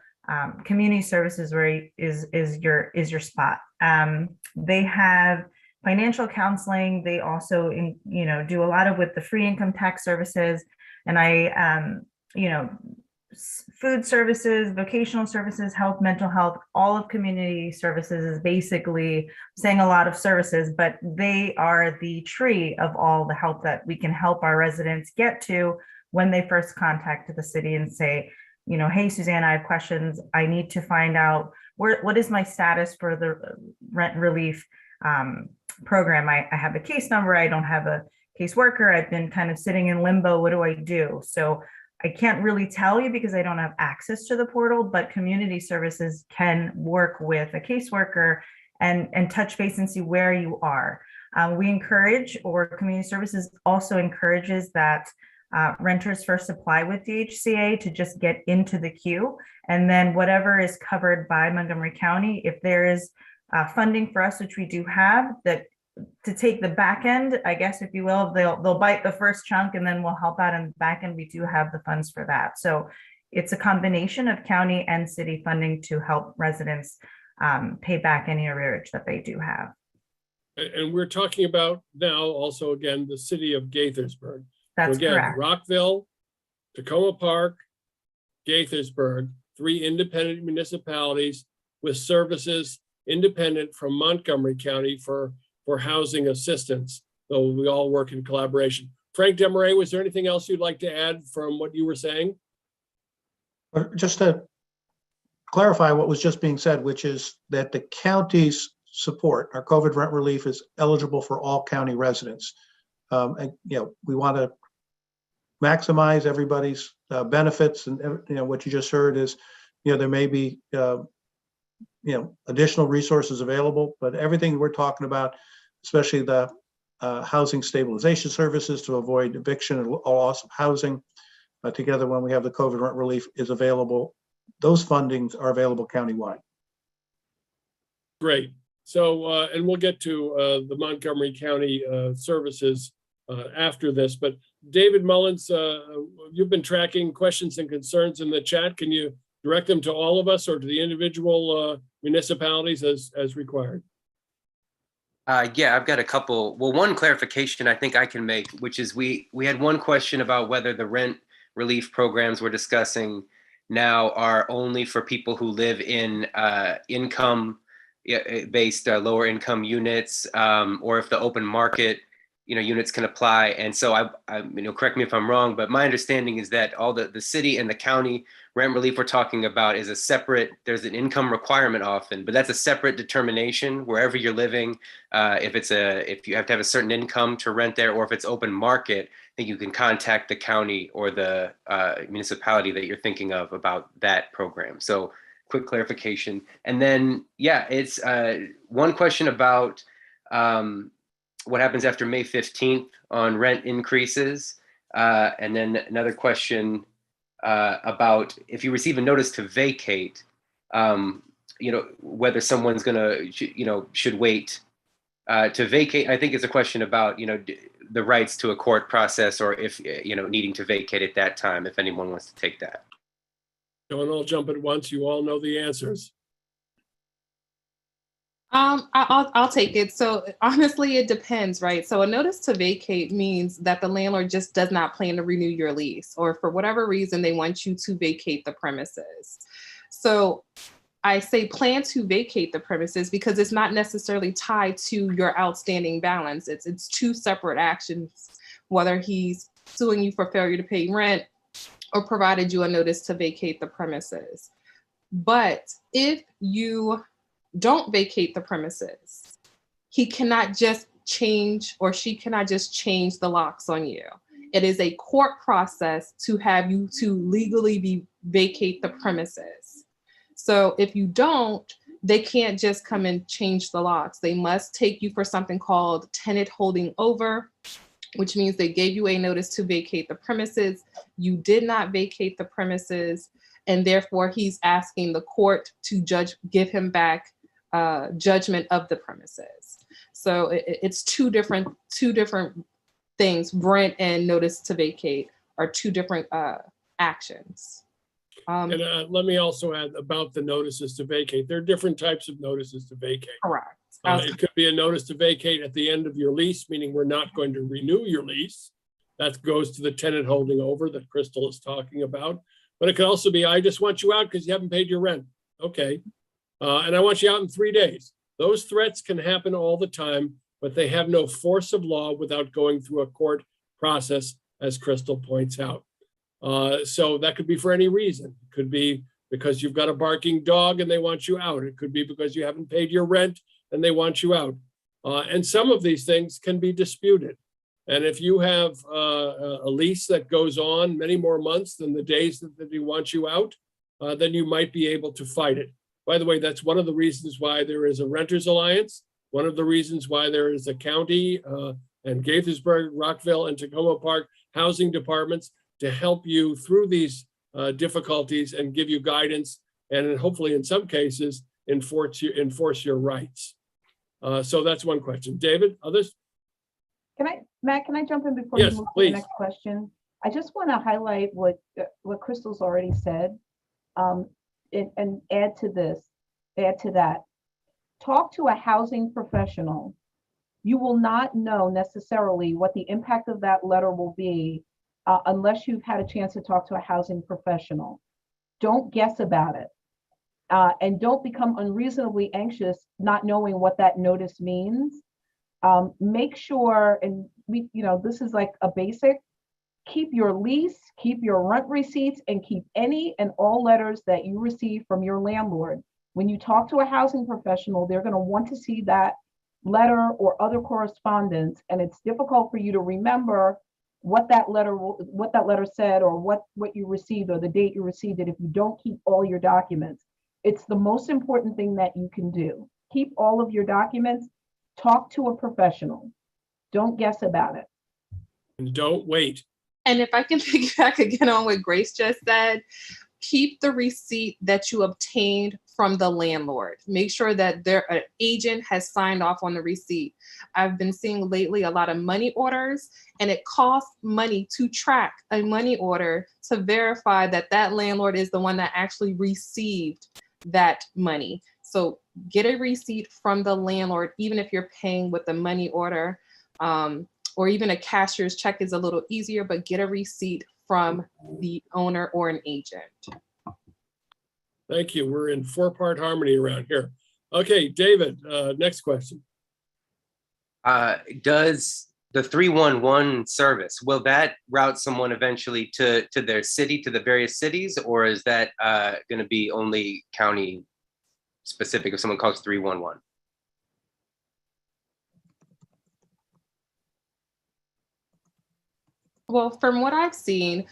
community services where is your spot. They have financial counseling. They also do a lot of with the free income tax services, and food services, vocational services, health, mental health. All of community services is basically saying a lot of services, but they are the tree of all the help that we can help our residents get to when they first contact the city and say, hey, Susanna, I have questions. I need to find out what is my status for the rent relief program. I have a case number. I don't have a caseworker. I've been kind of sitting in limbo. What do I do? So I can't really tell you because I don't have access to the portal, but community services can work with a caseworker and touch base and see where you are. We encourage, or community services also encourages that renters first apply with DHCA to just get into the queue. And then whatever is covered by Montgomery County, if there is funding for us, which we do have, that to take the back end, I guess, if you will, they'll bite the first chunk and then we'll help out in the back end. We do have the funds for that. So it's a combination of county and city funding to help residents pay back any arrearage that they do have. And we're talking about now also, again, the city of Gaithersburg. So That's again, correct. Rockville, Takoma Park, Gaithersburg, 3 independent municipalities with services independent from Montgomery County for housing assistance. So we all work in collaboration. Frank Desmarais, was there anything else you'd like to add from what you were saying? Just to clarify what was just being said, which is that the county's support, our COVID rent relief, is eligible for all county residents. And, we want to maximize everybody's benefits, and what you just heard is, there may be additional resources available, but everything we're talking about, especially the housing stabilization services to avoid eviction and loss of housing, together when we have the COVID rent relief, is available. Those fundings are available countywide. Great. So, and we'll get to the Montgomery County services after this, but David Mullins, you've been tracking questions and concerns in the chat. Can you direct them to all of us or to the individual municipalities as required? Yeah, I've got a couple. Well, one clarification I think I can make, which is we had one question about whether the rent relief programs we're discussing now are only for people who live in income-based lower income units, or if the open market units can apply. And so I correct me if I'm wrong, but my understanding is that all the city and the county rent relief we're talking about is a separate, there's an income requirement often, but that's a separate determination wherever you're living. If you have to have a certain income to rent there, or if it's open market, I think you can contact the county or the municipality that you're thinking of about that program. So quick clarification. And then, yeah, it's one question about what happens after May 15th on rent increases. And then another question about if you receive a notice to vacate, whether someone's should wait to vacate. I think it's a question about, the rights to a court process, or if, needing to vacate at that time, if anyone wants to take that. Don't all jump at once. You all know the answers. I'll take it. So honestly, it depends, right? So a notice to vacate means that the landlord just does not plan to renew your lease, or for whatever reason, they want you to vacate the premises. So I say plan to vacate the premises because it's not necessarily tied to your outstanding balance. It's 2 separate actions, whether he's suing you for failure to pay rent or provided you a notice to vacate the premises. But if you don't vacate the premises, he cannot just change, or she cannot just change the locks on you. It is a court process to have you to legally vacate the premises. So if you don't, they can't just come and change the locks. They must take you for something called tenant holding over, which means they gave you a notice to vacate the premises. You did not vacate the premises, and therefore he's asking the court to give him back judgment of the premises. So it's two different things. Rent and notice to vacate are 2 different actions. And let me also add about the notices to vacate. There are different types of notices to vacate. Correct. It could be a notice to vacate at the end of your lease, meaning we're not going to renew your lease. That goes to the tenant holding over that Crystal is talking about. But it could also be, I just want you out because you haven't paid your rent. Okay. And I want you out in 3 days. Those threats can happen all the time, but they have no force of law without going through a court process, as Crystal points out. So that could be for any reason. It could be because you've got a barking dog and they want you out. It could be because you haven't paid your rent and they want you out. And some of these things can be disputed. And if you have a lease that goes on many more months than the days that they want you out, then you might be able to fight it. By the way, that's one of the reasons why there is a renters alliance. One of the reasons why there is a county and Gaithersburg, Rockville, and Takoma Park housing departments to help you through these difficulties and give you guidance, and hopefully in some cases enforce your rights. So that's one question. David, others? Matt, can I jump in before Yes, you move please. to the next question? I just want to highlight what Crystal's already said, and add to that. Talk to a housing professional You will not know necessarily what the impact of that letter will be unless you've had a chance to talk to a housing professional. Don't guess about it. And don't become unreasonably anxious not knowing what that notice means. Make sure, and this is like a basic, keep your lease, keep your rent receipts, and keep any and all letters that you receive from your landlord. When you talk to a housing professional, they're going to want to see that letter or other correspondence, and it's difficult for you to remember what that letter said, or what you received, or the date you received it, if you don't keep all your documents. It's the most important thing that you can do. Keep all of your documents. Talk to a professional. Don't guess about it. And don't wait. And if I can piggyback again on what Grace just said, keep the receipt that you obtained from the landlord. Make sure that an agent has signed off on the receipt. I've been seeing lately a lot of money orders, and it costs money to track a money order to verify that that landlord is the one that actually received that money. So get a receipt from the landlord, even if you're paying with a money order, or even a cashier's check is a little easier, but get a receipt from the owner or an agent. Thank you. We're in four-part harmony around here. Okay, David, next question. Does the 311 service, will that route someone eventually to their city, to the various cities, or is that going to be only county specific if someone calls 311? Well, from what I've seen,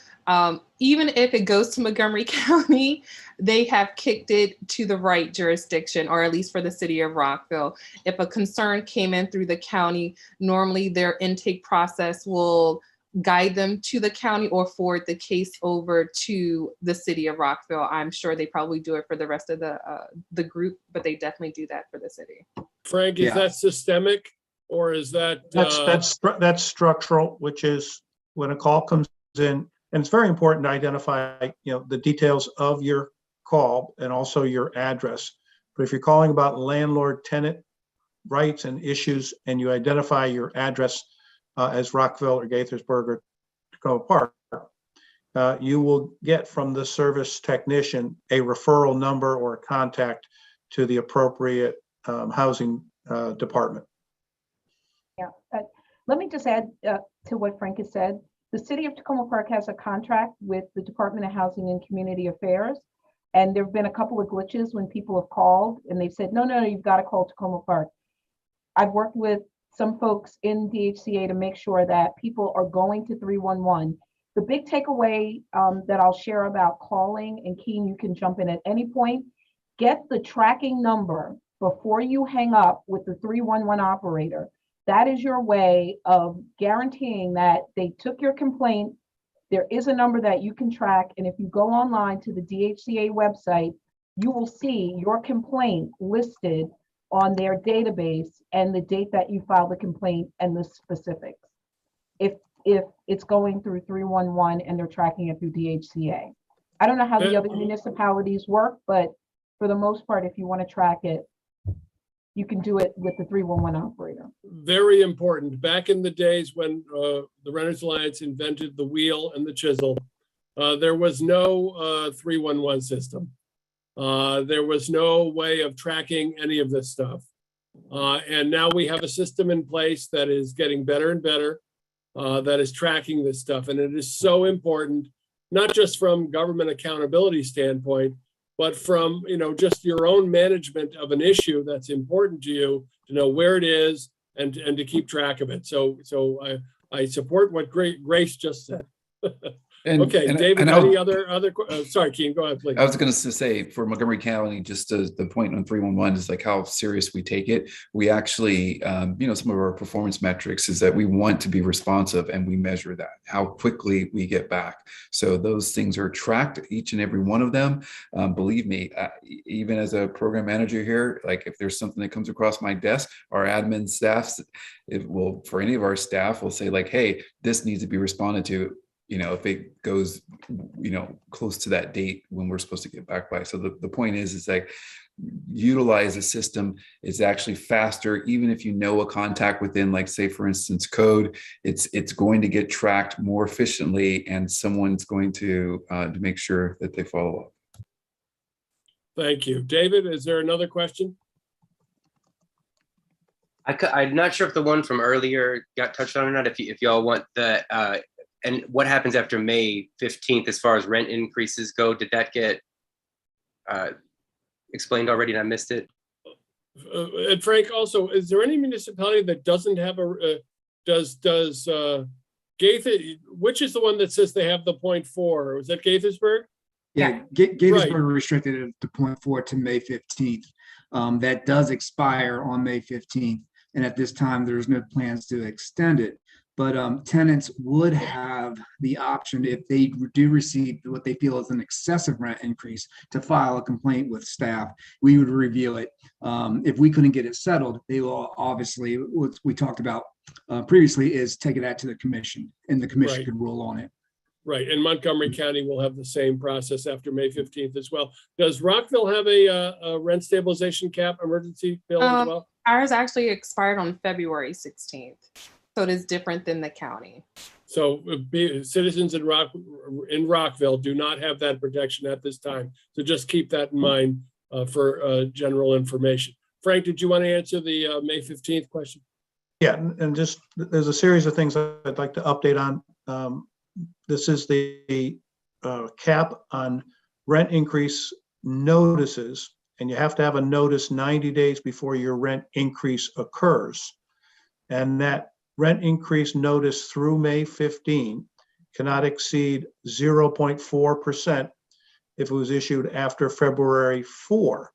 even if it goes to Montgomery County, they have kicked it to the right jurisdiction, or at least for the city of Rockville. If a concern came in through the county, normally their intake process will guide them to the county or forward the case over to the city of Rockville. I'm sure they probably do it for the rest of the group, but they definitely do that for the city. Frank, is that systemic, or is that? That's structural, which is when a call comes in, and it's very important to identify, the details of your call and also your address. But if you're calling about landlord-tenant rights and issues, and you identify your address as Rockville or Gaithersburg or Takoma Park, you will get from the service technician a referral number or a contact to the appropriate housing department. Yeah, let me just add to what Frank has said. The city of Takoma Park has a contract with the Department of Housing and Community Affairs. And there have been a couple of glitches when people have called and they've said, no, you've got to call Takoma Park. I've worked with some folks in DHCA to make sure that people are going to 311. The big takeaway that I'll share about calling, and Keen, you can jump in at any point, get the tracking number before you hang up with the 311 operator. That is your way of guaranteeing that they took your complaint. There is a number that you can track. And if you go online to the DHCA website, you will see your complaint listed on their database and the date that you filed the complaint and the specifics. If it's going through 311 and they're tracking it through DHCA. I don't know how the other municipalities work, but for the most part, if you want to track it, you can do it with the 311 operator. Very important. Back in the days when the Renters Alliance invented the wheel and the chisel, there was no 311 system. There was no way of tracking any of this stuff. And now we have a system in place that is getting better and better, that is tracking this stuff. And it is so important, not just from government accountability standpoint, but from, just your own management of an issue that's important to you, to know where it is and to keep track of it. So I support what Grace just said. Okay, David, any other sorry, Keen, go ahead, please. I was going to say, for Montgomery County, just the point on 311 is like how serious we take it. We actually, some of our performance metrics is that we want to be responsive, and we measure that, how quickly we get back. So those things are tracked, each and every one of them. Believe me, even as a program manager here, like if there's something that comes across my desk, our admin staffs, for any of our staff will say like, hey, this needs to be responded to if it goes, close to that date when we're supposed to get back by. So the point is like, utilize a system. It's actually faster, even if you know a contact within, like, say, for instance, code, it's going to get tracked more efficiently, and someone's going to make sure that they follow up. Thank you. David, is there another question? I'm not sure if the one from earlier got touched on or not. If y'all want the and what happens after May 15th as far as rent increases go? Did that get explained already and I missed it? And Frank, also, is there any municipality that doesn't have does which is the one that says they have the 0.4? Was that Gaithersburg? Yeah, Gaithersburg restricted it to 0.4 to May 15th. That does expire on May 15th. And at this time, there's no plans to extend it. But tenants would have the option, if they do receive what they feel is an excessive rent increase, to file a complaint with staff. We would review it. If we couldn't get it settled, they will obviously, what we talked about previously, is take it out to the commission, and the commission could rule on it. Right, and Montgomery County will have the same process after May 15th as well. Does Rockville have a rent stabilization cap emergency bill as well? Ours actually expired on February 16th. So it is different than the county. So citizens in Rockville do not have that protection at this time. So just keep that in mind for general information. Frank, did you want to answer the May 15th question? Yeah, and just there's a series of things I'd like to update on. This is the cap on rent increase notices, and you have to have a notice 90 days before your rent increase occurs. And that rent increase notice through May 15 cannot exceed 0.4% if it was issued after February 4.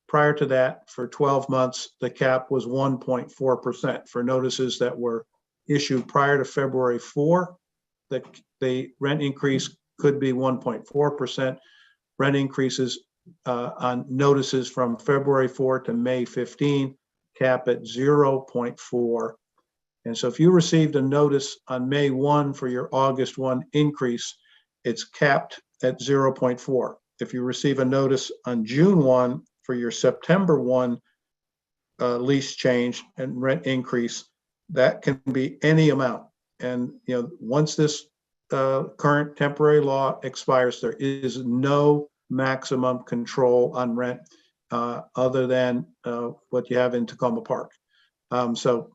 Prior to that, for 12 months, the cap was 1.4%. For notices that were issued prior to February 4, the rent increase could be 1.4%. Rent increases on notices from February 4 to May 15 cap at 0.4. And so if you received a notice on May 1 for your August 1 increase, it's capped at 0.4. If you receive a notice on June 1 for your September 1 lease change and rent increase, that can be any amount. And once this current temporary law expires, there is no maximum control on rent other than what you have in Takoma Park. Until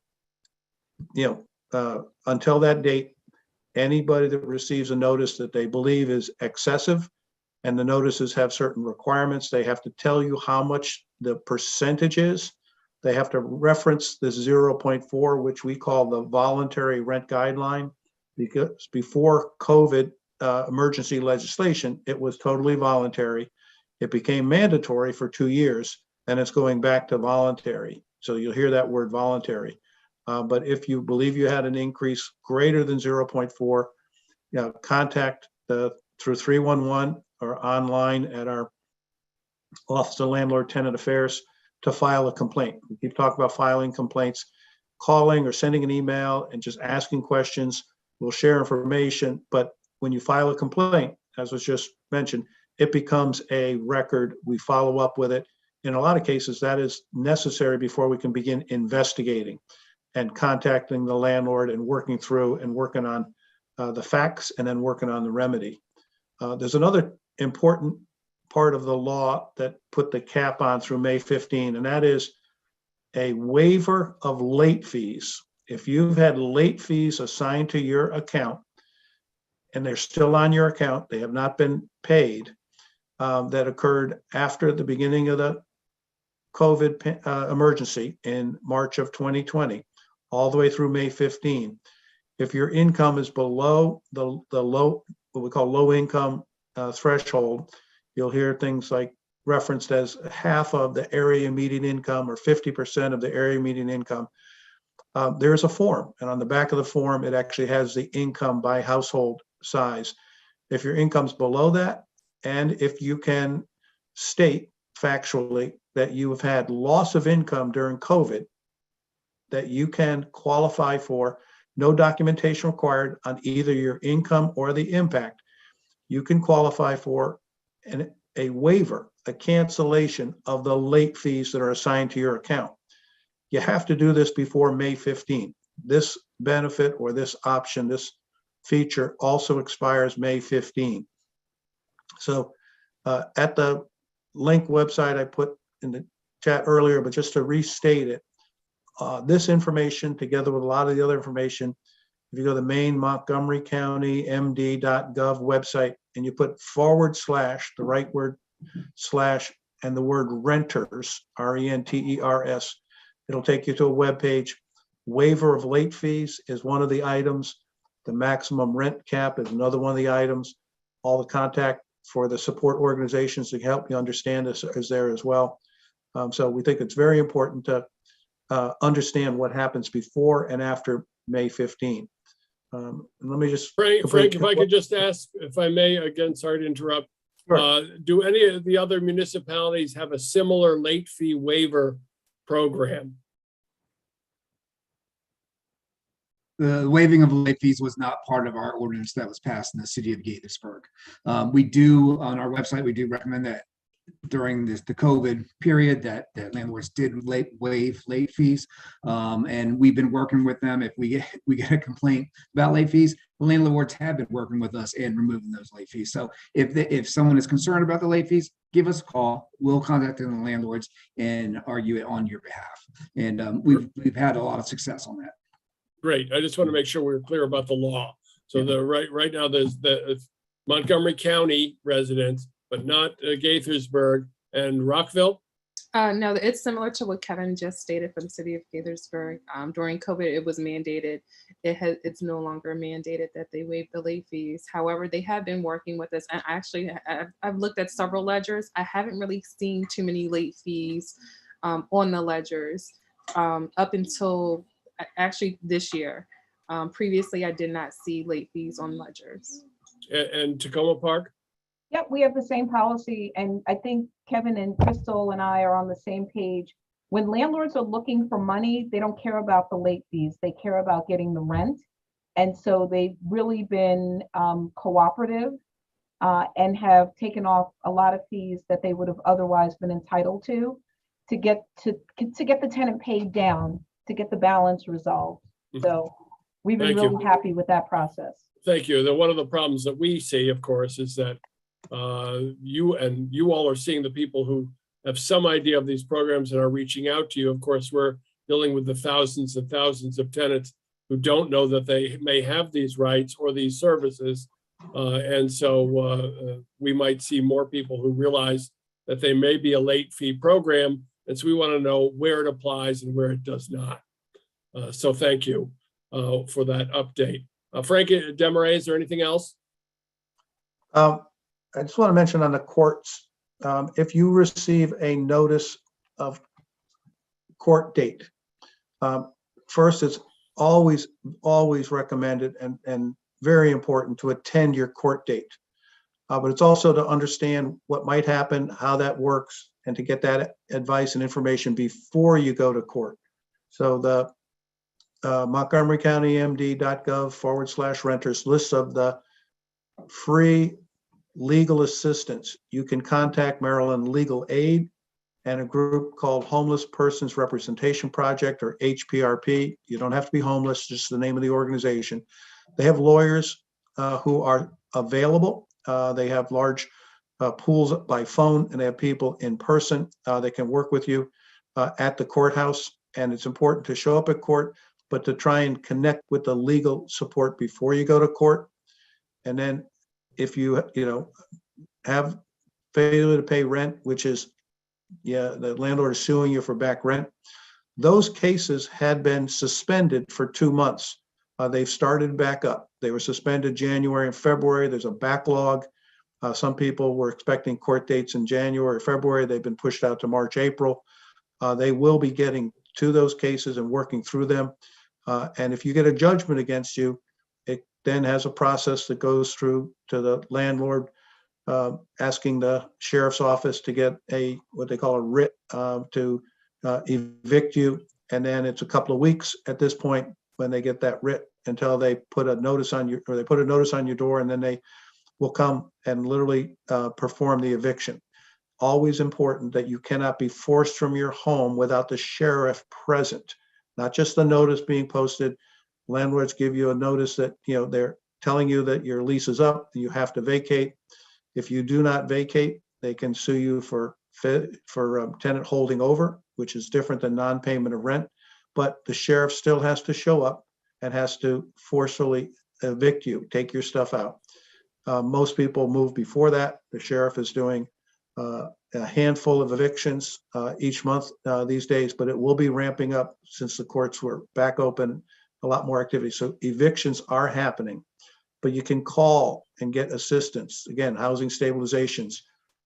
that date, anybody that receives a notice that they believe is excessive, and the notices have certain requirements, they have to tell you how much the percentage is. They have to reference this 0.4, which we call the voluntary rent guideline, because before COVID emergency legislation, it was totally voluntary. It became mandatory for 2 years, and it's going back to voluntary. So you'll hear that word voluntary. But if you believe you had an increase greater than 0.4, contact through 311 or online at our Office of Landlord-Tenant Affairs to file a complaint. We keep talking about filing complaints. Calling or sending an email and just asking questions. We'll share information, but when you file a complaint, as was just mentioned, it becomes a record. We follow up with it. In a lot of cases, that is necessary before we can begin investigating and contacting the landlord and working through and working on the facts and then working on the remedy. There's another important part of the law that put the cap on through May 15, and that is a waiver of late fees. If you've had late fees assigned to your account and they're still on your account, they have not been paid, that occurred after the beginning of the COVID emergency in March of 2020, all the way through May 15. If your income is below the low, what we call low income threshold, you'll hear things like referenced as half of the area median income or 50% of the area median income. There's a form, and on the back of the form, it actually has the income by household size. If your income's below that, and if you can state factually that you have had loss of income during COVID, that you can qualify for no documentation required on either your income or the impact, you can qualify for a waiver, a cancellation of the late fees that are assigned to your account. You have to do this before May 15. This benefit or this option, this feature also expires May 15. So at the link website I put in the chat earlier, but just to restate it, this information together with a lot of the other information, if you go to the main Montgomery County MD.gov website and you put / the right word / and the word renters, RENTERS, it'll take you to a web page. Waiver of late fees is one of the items. The maximum rent cap is another one of the items. All the contact for the support organizations to help you understand this is there as well. So we think it's very important to understand what happens before and after May 15. Let me just Frank, if I could just ask, if I may, again, sorry to interrupt. Sure. Do any of the other municipalities have a similar late fee waiver program? The waiving of late fees was not part of our ordinance that was passed in the city of Gaithersburg. We do, on our website, we do recommend that during the COVID period that landlords did waive late fees. And we've been working with them. If we get a complaint about late fees, the landlords have been working with us and removing those late fees. So if someone is concerned about the late fees, give us a call. We'll contact the landlords and argue it on your behalf. And we've had a lot of success on that. Great. I just want to make sure we're clear about the law. So right now there's the Montgomery County residents, but not Gaithersburg and Rockville. No, it's similar to what Kevin just stated for the city of Gaithersburg. During COVID, it was mandated. It's no longer mandated that they waive the late fees. However, they have been working with us. And actually, I've looked at several ledgers. I haven't really seen too many late fees on the ledgers up until actually this year. Previously, I did not see late fees on ledgers. And Takoma Park? Yep, we have the same policy, and I think Kevin and Crystal and I are on the same page. When landlords are looking for money, they don't care about the late fees. They care about getting the rent. And so they've really been cooperative and have taken off a lot of fees that they would have otherwise been entitled to get the tenant paid down, to get the balance resolved. So we've been really happy with that process. Thank you. One of the problems that we see, of course, is that you all are seeing the people who have some idea of these programs and are reaching out to you. Of course, we're dealing with the thousands and thousands of tenants who don't know that they may have these rights or these services. And so we might see more people who realize that they may be a late fee program. And so we want to know where it applies and where it does not. So thank you for that update. Frank Desmarais, is there anything else? I just want to mention on the courts, if you receive a notice of court date, first, it's always recommended and very important to attend your court date. But it's also to understand what might happen, how that works, and to get that advice and information before you go to court. So the Montgomery County MD.gov / renters list of the free legal assistance. You can contact Maryland Legal Aid and a group called Homeless Persons Representation Project, or HPRP. You don't have to be homeless, just the name of the organization. They have lawyers who are available. They have large pools by phone, and they have people in person. They can work with you at the courthouse. And it's important to show up at court, but to try and connect with the legal support before you go to court. And then if you have failure to pay rent, which is, the landlord is suing you for back rent, those cases had been suspended for 2 months. They've started back up. They were suspended January and February. There's a backlog. Some people were expecting court dates in January, February. They've been pushed out to March, April. They will be getting to those cases and working through them. And if you get a judgment against you, it then has a process that goes through to the landlord, asking the sheriff's office to get what they call a writ to evict you. And then it's a couple of weeks at this point when they get that writ until they put a notice on you, or they put a notice on your door, and then they will come and literally perform the eviction. Always important that you cannot be forced from your home without the sheriff present, not just the notice being posted. Landlords give you a notice that, they're telling you that your lease is up, you have to vacate. If you do not vacate, they can sue you for tenant holding over, which is different than non-payment of rent. But the sheriff still has to show up and has to forcefully evict you, take your stuff out. Most people move before that. The sheriff is doing a handful of evictions each month these days, but it will be ramping up since the courts were back open, a lot more activity. So evictions are happening, but you can call and get assistance. Again, housing stabilizations.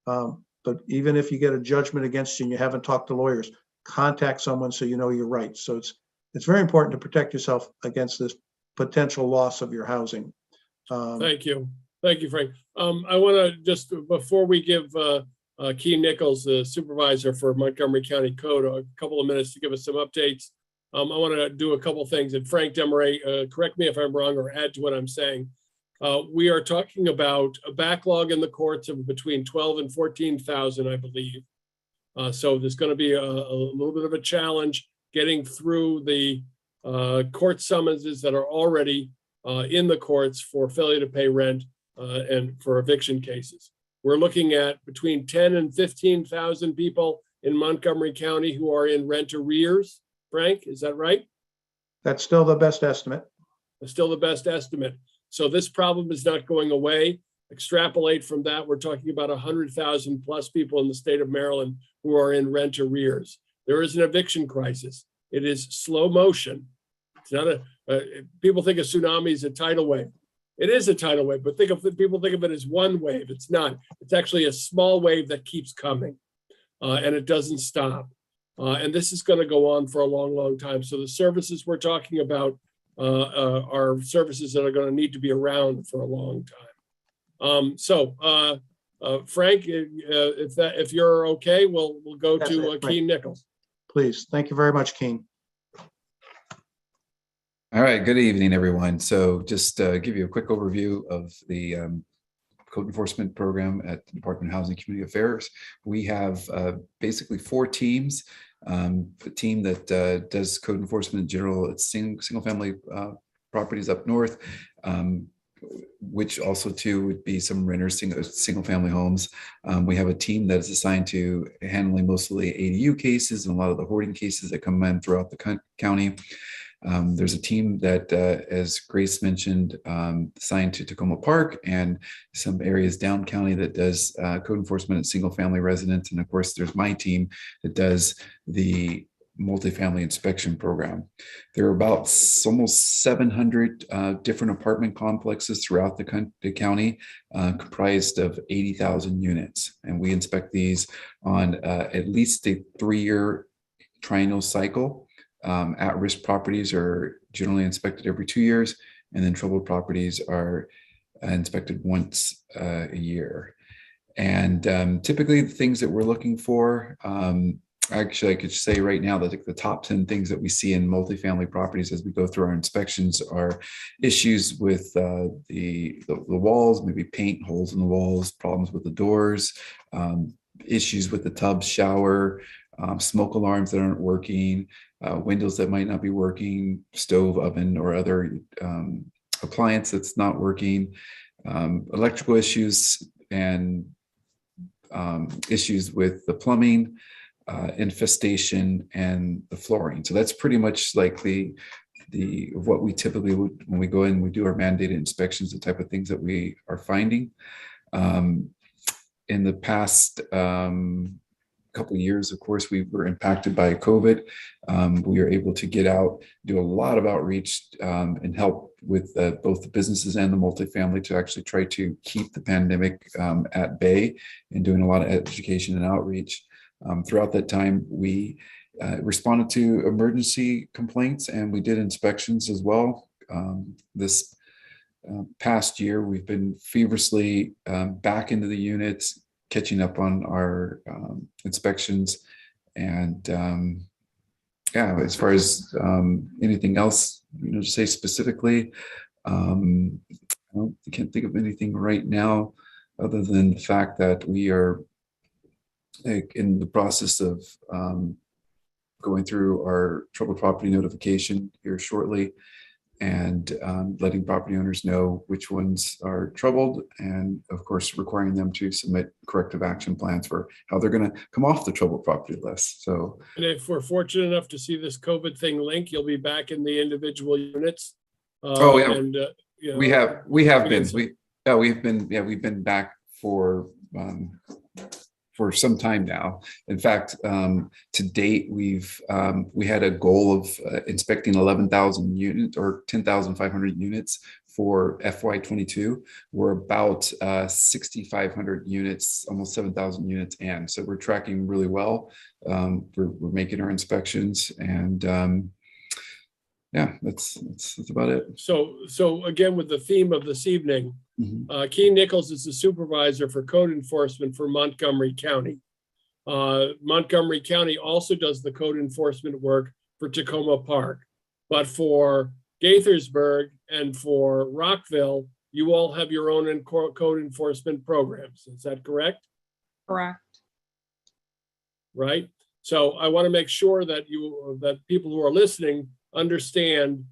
But even if you get a judgment against you and you haven't talked to lawyers, contact someone so you know your rights. So it's very important to protect yourself against this potential loss of your housing. Thank you. Thank you, Frank. I want to just, before we give Keen Nichols, the supervisor for Montgomery County Code, a couple of minutes to give us some updates. I want to do a couple of things. And Frank Demaray, correct me if I'm wrong or add to what I'm saying. We are talking about a backlog in the courts of between 12 and 14,000, I believe. So there's going to be a little bit of a challenge getting through the court summonses that are already in the courts for failure to pay rent and for eviction cases. We're looking at between 10 and 15,000 people in Montgomery County who are in rent arrears. Frank, is that right? That's still the best estimate. That's still the best estimate. So this problem is not going away. Extrapolate from that, we're talking about 100,000 plus people in the state of Maryland who are in rent arrears. There is an eviction crisis. It is slow motion. It's not people think a tsunami is a tidal wave. It is a tidal wave, but people think of it as one wave. It's not. It's actually a small wave that keeps coming, and it doesn't stop. And this is going to go on for a long, long time. So the services we're talking about are services that are going to need to be around for a long time. Frank, if you're okay, we'll go to Keen Nichols. Please. Thank you very much, Keen. All right, good evening, everyone. So just give you a quick overview of the code enforcement program at the Department of Housing and Community Affairs. We have basically 4 teams. The team that does code enforcement in general, it's single family properties up north, which also too would be some renters, single family homes. We have a team that is assigned to handling mostly ADU cases and a lot of the hoarding cases that come in throughout the county. There's a team that, as Grace mentioned, assigned to Takoma Park and some areas down county that does code enforcement at single family residents. And of course, there's my team that does the multifamily inspection program. There are about almost 700 different apartment complexes throughout the county, comprised of 80,000 units. And we inspect these on at least a 3-year triennial cycle. At-risk properties are generally inspected every 2 years, and then troubled properties are inspected once a year. And typically the things that we're looking for, actually I could say right now that the top 10 things that we see in multifamily properties as we go through our inspections are issues with the walls, maybe paint holes in the walls, problems with the doors, issues with the tub shower, smoke alarms that aren't working, windows that might not be working, stove, oven, or other appliance that's not working, electrical issues, and issues with the plumbing, infestation, and the flooring. So that's pretty much like the what we typically would, when we go in, we do our mandated inspections, the type of things that we are finding. In the past couple of years, of course, we were impacted by COVID. We were able to get out, do a lot of outreach, and help with both the businesses and the multifamily to actually try to keep the pandemic at bay, and doing a lot of education and outreach. Throughout that time, we responded to emergency complaints, and we did inspections as well. This past year, we've been feverishly back into the units, catching up on our inspections. And yeah, as far as anything else, to say specifically. I can't think of anything right now other than the fact that we are in the process of going through our troubled property notification here shortly, and letting property owners know which ones are troubled, and of course requiring them to submit corrective action plans for how they're going to come off the troubled property list. So, and if we're fortunate enough to see this COVID thing link, you'll be back in the individual units. Oh yeah, and you know, we've been back for some time now. In fact, to date, we had a goal of inspecting 11,000 units or 10,500 units for FY22. We're about 6,500 units, almost 7,000 units in. So we're tracking really well. We're making our inspections, and yeah, that's about it. So again, with the theme of this evening, Keen Nichols is the supervisor for code enforcement for Montgomery County. Montgomery County also does the code enforcement work for Takoma Park, but for Gaithersburg and for Rockville, you all have your own code enforcement programs. Is that correct? Correct. Right. So I want to make sure that people who are listening understand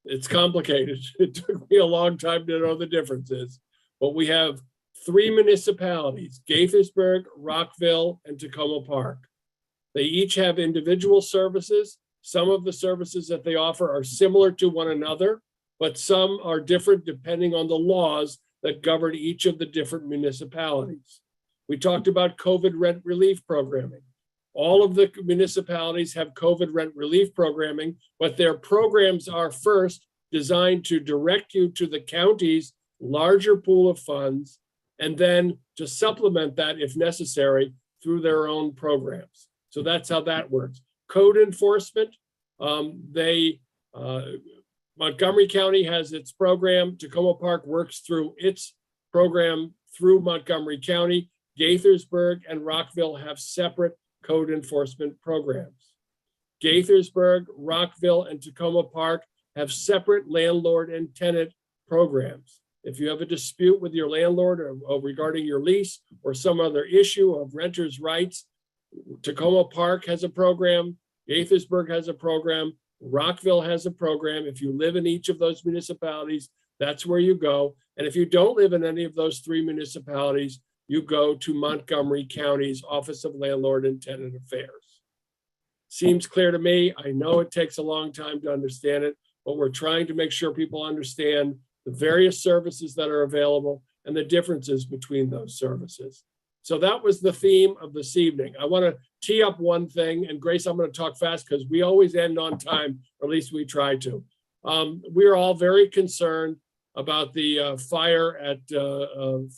it's complicated. It took me a long time to know the differences, but we have 3 municipalities, Gaithersburg, Rockville, and Takoma Park. They each have individual services. Some of the services that they offer are similar to one another, but some are different depending on the laws that govern each of the different municipalities. We talked about COVID rent relief programming. All of the municipalities have COVID rent relief programming, but their programs are first designed to direct you to the county's larger pool of funds, and then to supplement that if necessary through their own programs. So that's how that works. Code enforcement, Montgomery County has its program. Takoma Park works through its program through Montgomery County. Gaithersburg and Rockville have separate code enforcement programs. Gaithersburg, Rockville, and Takoma Park have separate landlord and tenant programs. If you have a dispute with your landlord or regarding your lease or some other issue of renters' rights, Takoma Park has a program, Gaithersburg has a program, Rockville has a program. If you live in each of those municipalities, that's where you go. And if you don't live in any of those 3 municipalities, you go to Montgomery County's Office of Landlord and Tenant Affairs. Seems clear to me. I know it takes a long time to understand it, but we're trying to make sure people understand the various services that are available and the differences between those services. So that was the theme of this evening. I want to tee up one thing, and Grace, I'm going to talk fast because we always end on time, or at least we try to. We're all very concerned about the fire at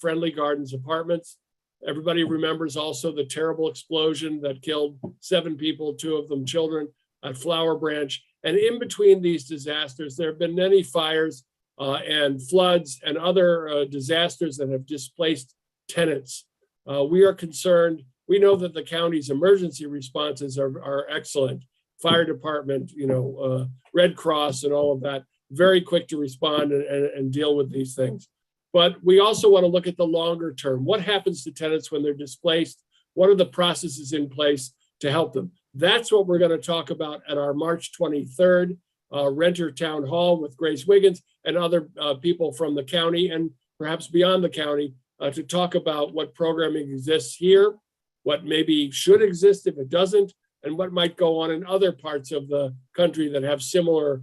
Friendly Gardens Apartments. Everybody remembers also the terrible explosion that killed 7 people, 2 of them children, at Flower Branch. And in between these disasters, there have been many fires and floods and other disasters that have displaced tenants. We are concerned. We know that the county's emergency responses are excellent. Fire department, Red Cross and all of that, very quick to respond and deal with these things. But we also want to look at the longer term. What happens to tenants when they're displaced? What are the processes in place to help them? That's what we're going to talk about at our March 23rd Renter Town Hall with Grace Wiggins and other people from the county and perhaps beyond the county to talk about what programming exists here, what maybe should exist if it doesn't, and what might go on in other parts of the country that have similar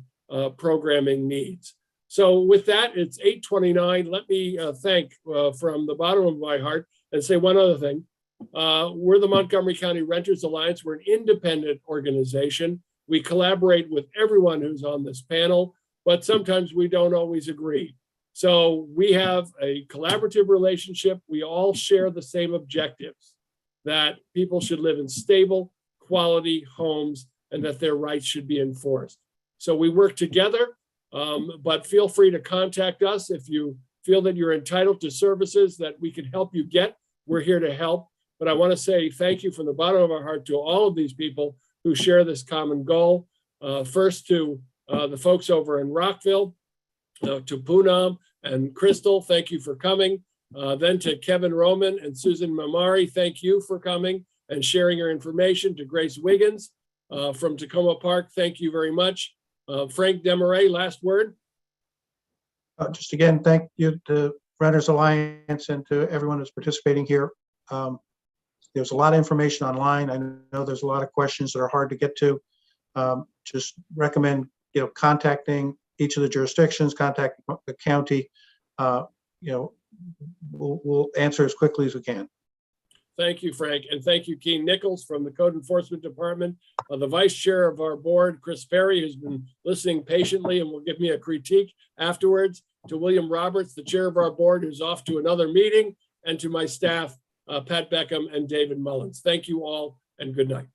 programming needs. So with that, it's 8:29. Let me thank from the bottom of my heart and say one other thing. We're the Montgomery County Renters Alliance. We're an independent organization. We collaborate with everyone who's on this panel, but sometimes we don't always agree. So we have a collaborative relationship. We all share the same objectives, that people should live in stable, quality homes and that their rights should be enforced. So we work together, but feel free to contact us if you feel that you're entitled to services that we can help you get. We're here to help. But I want to say thank you from the bottom of our heart to all of these people who share this common goal. First to the folks over in Rockville, to Poonam and Crystal, thank you for coming. Then to Kevin Roman and Susan Mamari, thank you for coming and sharing your information. To Grace Wiggins from Takoma Park, thank you very much. Frank Demaray, last word. Just again, thank you to Renters Alliance and to everyone who's participating here. There's a lot of information online. I know there's a lot of questions that are hard to get to. Just recommend, contacting each of the jurisdictions, contacting the county. We'll answer as quickly as we can. Thank you, Frank. And thank you, Keen Nichols from the Code Enforcement Department, the Vice Chair of our board, Chris Perry, who's been listening patiently and will give me a critique afterwards, to William Roberts, the Chair of our board, who's off to another meeting, and to my staff, Pat Beckham and David Mullins. Thank you all and good night.